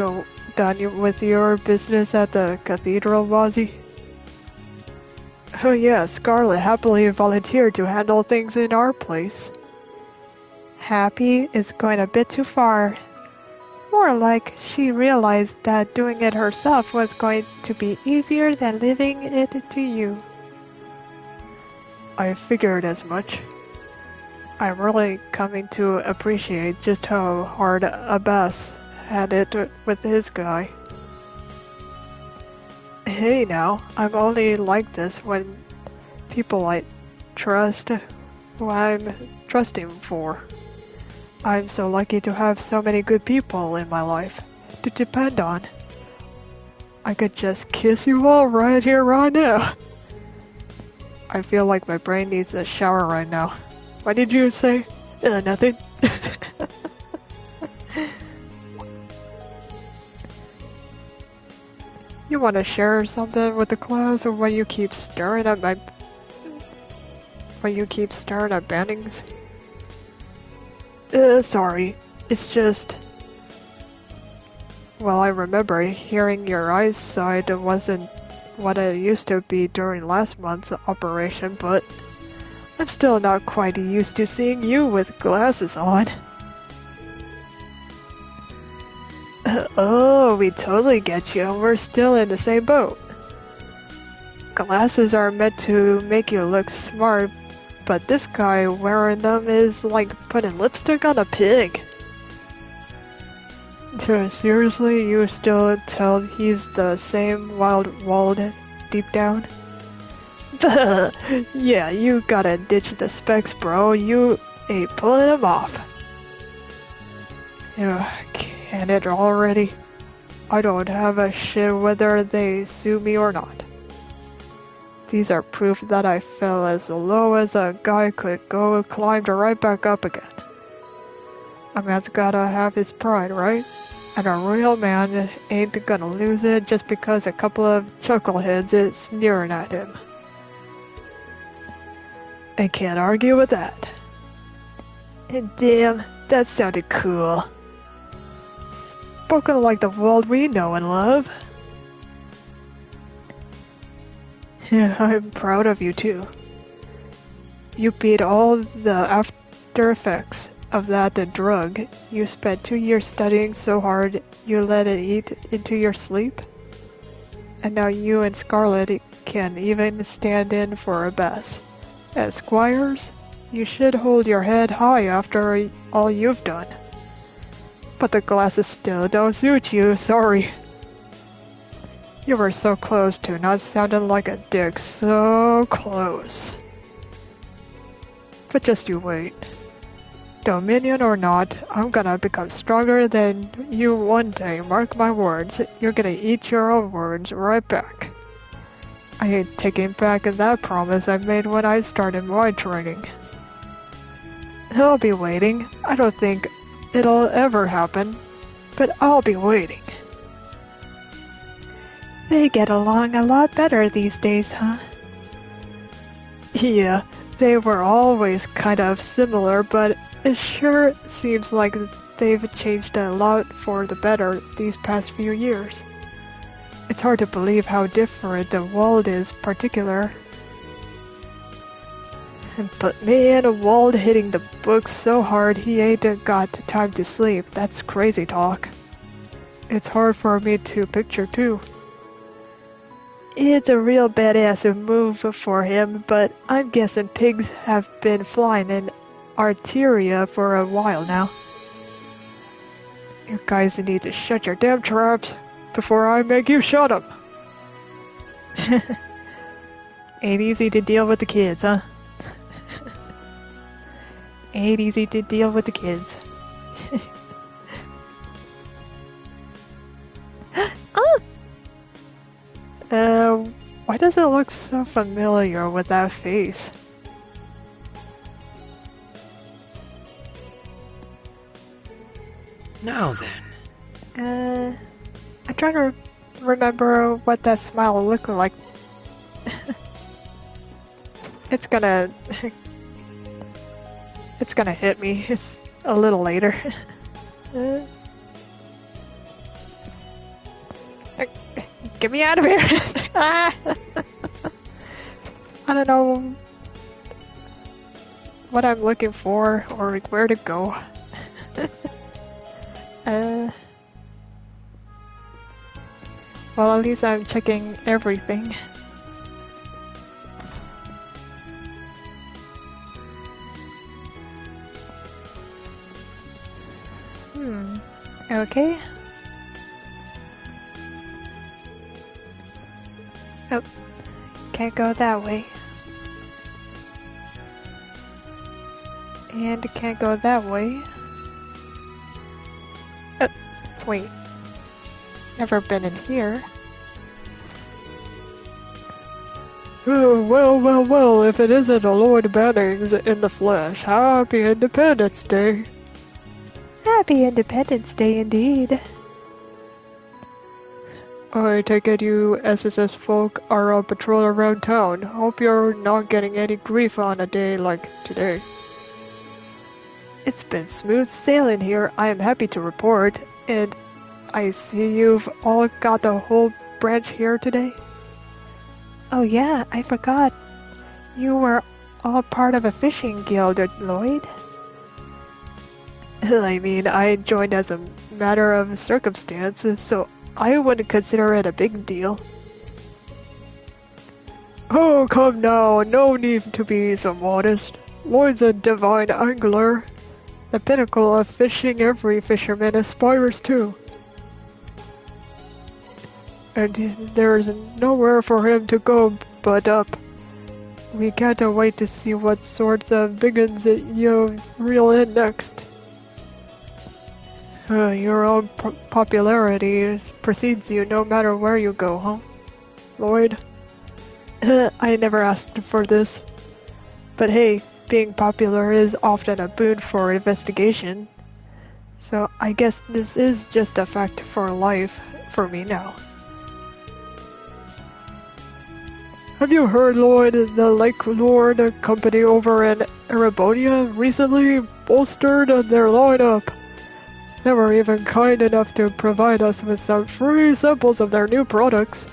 done with your business at the cathedral, Wazzy? Oh yeah, Scarlet happily volunteered to handle things in our place. Happy is going a bit too far. More like she realized that doing it herself was going to be easier than leaving it to you. I figured as much. I'm really coming to appreciate just how hard Abbas had it with his guy. Hey now, I'm only like this when people I trust who I'm trusting for. I'm so lucky to have so many good people in my life to depend on. I could just kiss you all right here, right now. I feel like my brain needs a shower right now. What did you say? Nothing. You want to share something with the class, or when you keep staring at Bannings? Sorry. It's just... Well, I remember hearing your eyesight wasn't what it used to be during last month's operation, but I'm still not quite used to seeing you with glasses on. Oh, we totally get you. We're still in the same boat. Glasses are meant to make you look smart, but this guy wearing them is like putting lipstick on a pig. Seriously, you still tell he's the same wild Wald deep down? Yeah, you gotta ditch the specs, bro. You ain't pulling them off. Can it already? I don't have a shit whether they sue me or not. These are proof that I fell as low as a guy could go and climbed right back up again. A man's gotta have his pride, right? And a real man ain't gonna lose it just because a couple of chuckleheads is sneering at him. I can't argue with that. And damn, that sounded cool. Spoken like the world we know and love. I'm proud of you too. You beat all the after effects of that drug. You spent 2 years studying so hard you let it eat into your sleep. And now you and Scarlet can even stand in for a Bess. As squires, you should hold your head high after all you've done. But the glasses still don't suit you, sorry. You were so close to not sounding like a dick, so close. But just you wait. Dominion or not, I'm gonna become stronger than you one day, mark my words. You're gonna eat your own words right back. I ain't taking back that promise I made when I started my training. I'll be waiting. I don't think it'll ever happen, but I'll be waiting. They get along a lot better these days, huh? Yeah, they were always kind of similar, but it sure seems like they've changed a lot for the better these past few years. It's hard to believe how different the world is particular. But man, Wald hitting the books so hard he ain't got time to sleep. That's crazy talk. It's hard for me to picture too. It's a real badass move for him, but I'm guessing pigs have been flying in Arteria for a while now. You guys need to shut your damn traps before I make you shut them. Ain't easy to deal with the kids, huh? Ain't easy to deal with the kids. Why does it look so familiar with that face? Now then. I'm trying to remember what that smile looked like. It's gonna hit me. It's a little later. Get me out of here! I don't know what I'm looking for or where to go. Well, at least I'm checking everything. Okay. Oh, can't go that way. And can't go that way. Wait. Never been in here. Oh, well, if it isn't a Lord Bannings in the flesh, happy Independence Day. Happy Independence Day indeed. I take it you SSS folk are on patrol around town. Hope you're not getting any grief on a day like today. It's been smooth sailing here, I am happy to report, and I see you've all got the whole branch here today. Oh yeah, I forgot. You were all part of a fishing guild, Lloyd. I mean, I joined as a matter of circumstances, so I wouldn't consider it a big deal. Oh, come now, no need to be so modest. Lloyd's a divine angler. The pinnacle of fishing every fisherman aspires to. And there's nowhere for him to go but up. We can't wait to see what sorts of biggins you reel in next. Your own popularity precedes you no matter where you go, huh, Lloyd? I never asked for this. But hey, being popular is often a boon for investigation. So I guess this is just a fact for life for me now. Have you heard, Lloyd, the Lake Lord company over in Erebonia recently bolstered their lineup? They were even kind enough to provide us with some free samples of their new products,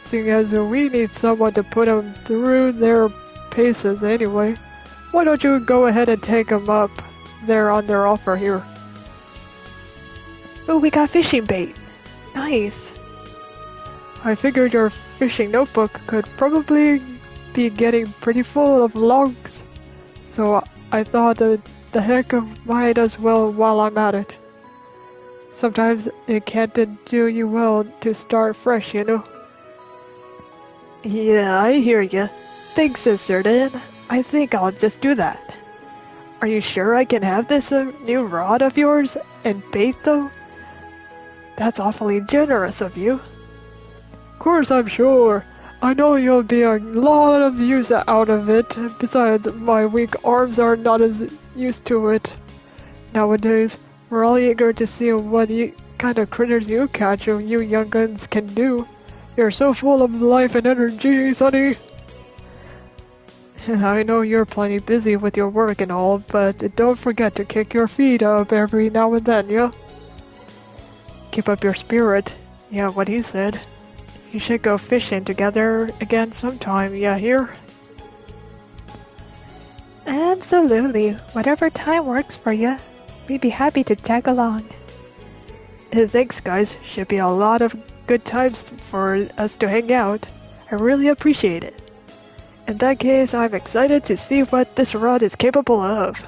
seeing as we need someone to put them through their paces anyway. Why don't you go ahead and take them up there on their offer here? Oh, we got fishing bait. Nice. I figured your fishing notebook could probably be getting pretty full of logs, so I thought the heck might as well while I'm at it. Sometimes it can't do you well to start fresh, you know. Yeah, I hear ya. Thanks, Sister Dan. I think I'll just do that. Are you sure I can have this new rod of yours and bait though? That's awfully generous of you. Of course, I'm sure. I know you'll be a lot of use out of it. Besides, my weak arms are not as used to it. Nowadays, we're all eager to see what kind of critters you catch you young guns can do. You're so full of life and energy, Sonny. I know you're plenty busy with your work and all, but don't forget to kick your feet up every now and then, yeah? Keep up your spirit. Yeah, what he said. You should go fishing together again sometime, yeah, here? Absolutely. Whatever time works for you. We'd be happy to tag along. Thanks, guys. Should be a lot of good times for us to hang out. I really appreciate it. In that case, I'm excited to see what this rod is capable of.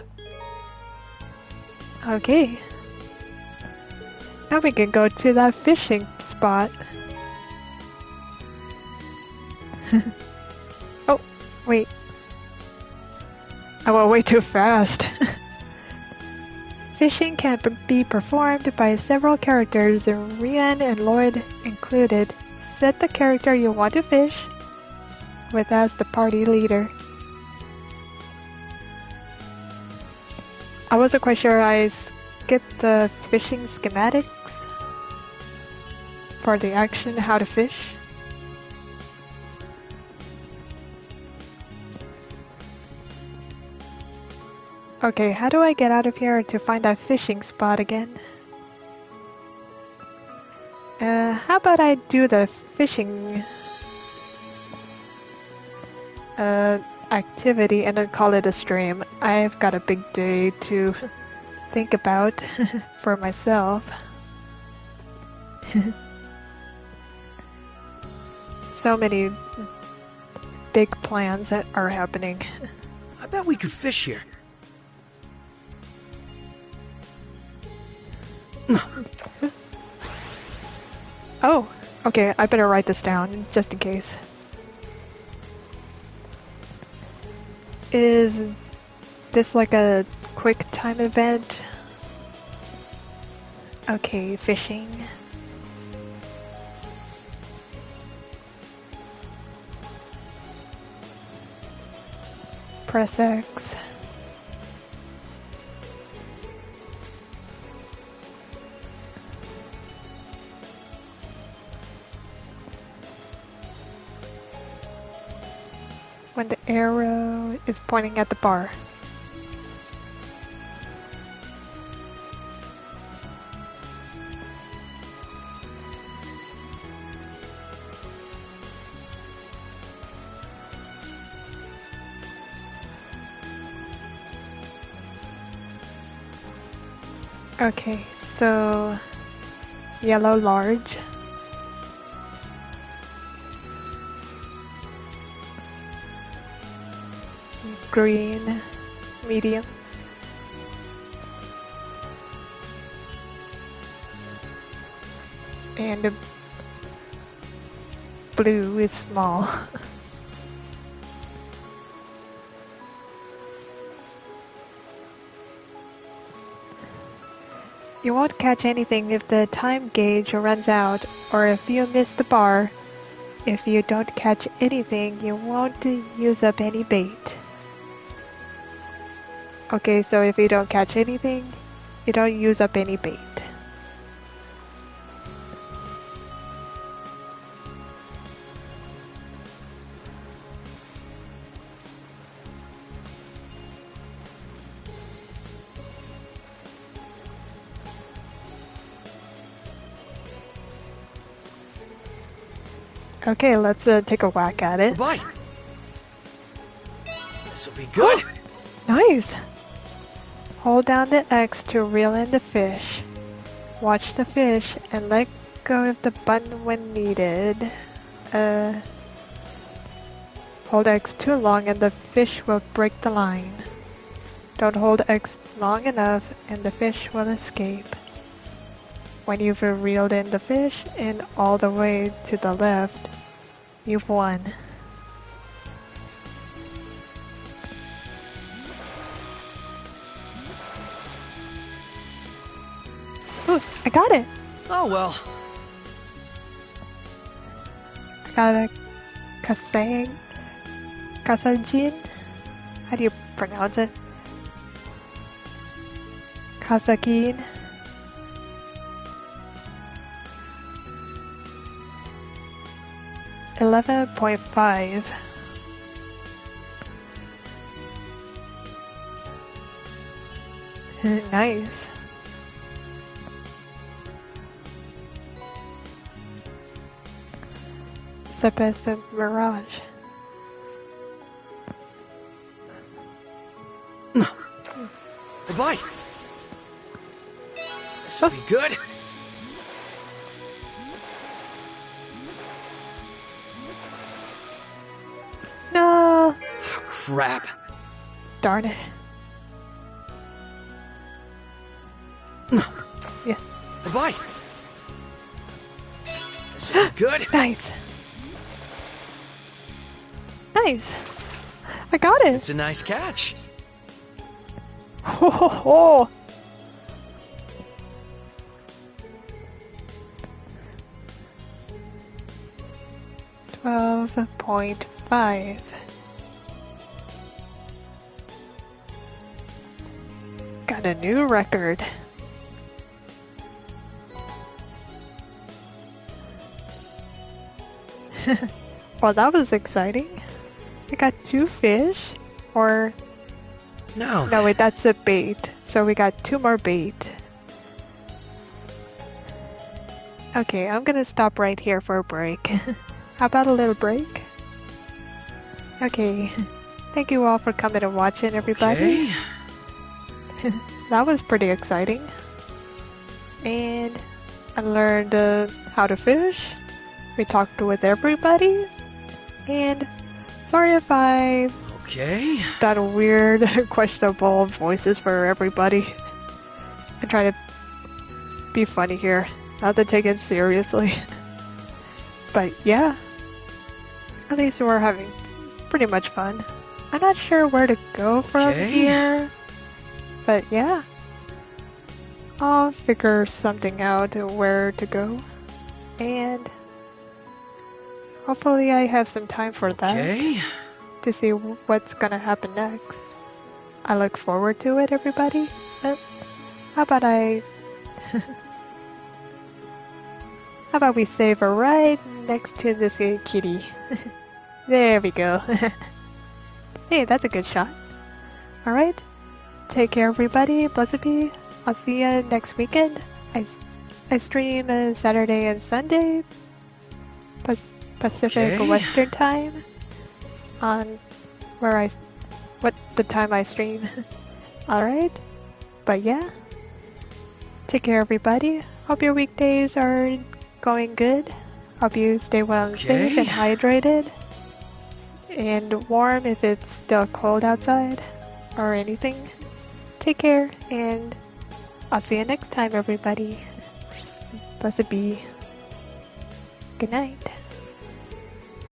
Okay. Now we can go to that fishing spot. Oh, wait. I went way too fast. Fishing can be performed by several characters, Rian and Lloyd included. Set the character you want to fish with as the party leader. I wasn't quite sure. I skipped the fishing schematics for the action, how to fish. Okay, how do I get out of here to find that fishing spot again? How about I do the fishing activity and then call it a stream. I've got a big day to think about for myself. So many big plans that are happening. I bet we could fish here. Oh, okay, I better write this down just in case. Is this like a quick time event? Okay, fishing. Press X. When the arrow is pointing at the bar. Okay, so yellow large. Green medium. And blue is small. You won't catch anything if the time gauge runs out or if you miss the bar. If you don't catch anything, you won't use up any bait. Okay, so if you don't catch anything, you don't use up any bait. Okay, let's take a whack at it. Bite! This'll be good! Nice! Hold down the X to reel in the fish. Watch the fish and let go of the button when needed. Hold X too long and the fish will break the line. Don't hold X long enough and the fish will escape. When you've reeled in the fish and all the way to the left, you've won. Ooh, I got it! Oh well. I got a Kasajin? How do you pronounce it? Kazakin? 11.5. Nice. Sepeth Mirage. Bye. This'll be good. No. Oh, crap. Darn it. Yeah. Bye. This'll be good. Nice. Nice. I got it. It's a nice catch. Ho ho ho. $12.5. Got a new record. Well, that was exciting. We got 2 fish, or... No, wait, that's a bait. So we got 2 more bait. Okay, I'm gonna stop right here for a break. How about a little break? Okay, thank you all for coming and watching, everybody. Okay. That was pretty exciting. And I learned how to fish. We talked with everybody. And sorry if I've done weird, questionable voices for everybody. I try to be funny here, not to take it seriously. But yeah, at least we're having pretty much fun. I'm not sure where to go from here, but yeah, I'll figure something out where to go, and hopefully I have some time for that to see what's gonna happen next. I look forward to it, everybody. But how about how about we save her right next to this kitty? There we go. Hey, that's a good shot. Alright, take care everybody, blessed be. I'll see you next weekend. I stream Saturday and Sunday, Pacific Western Time, on what the time I stream. Alright, but yeah, Take care, everybody. Hope your weekdays are going good. Hope you stay well and safe and hydrated. And warm if it's still cold outside or anything. Take care, and I'll see you next time, everybody. Blessed be. Good night.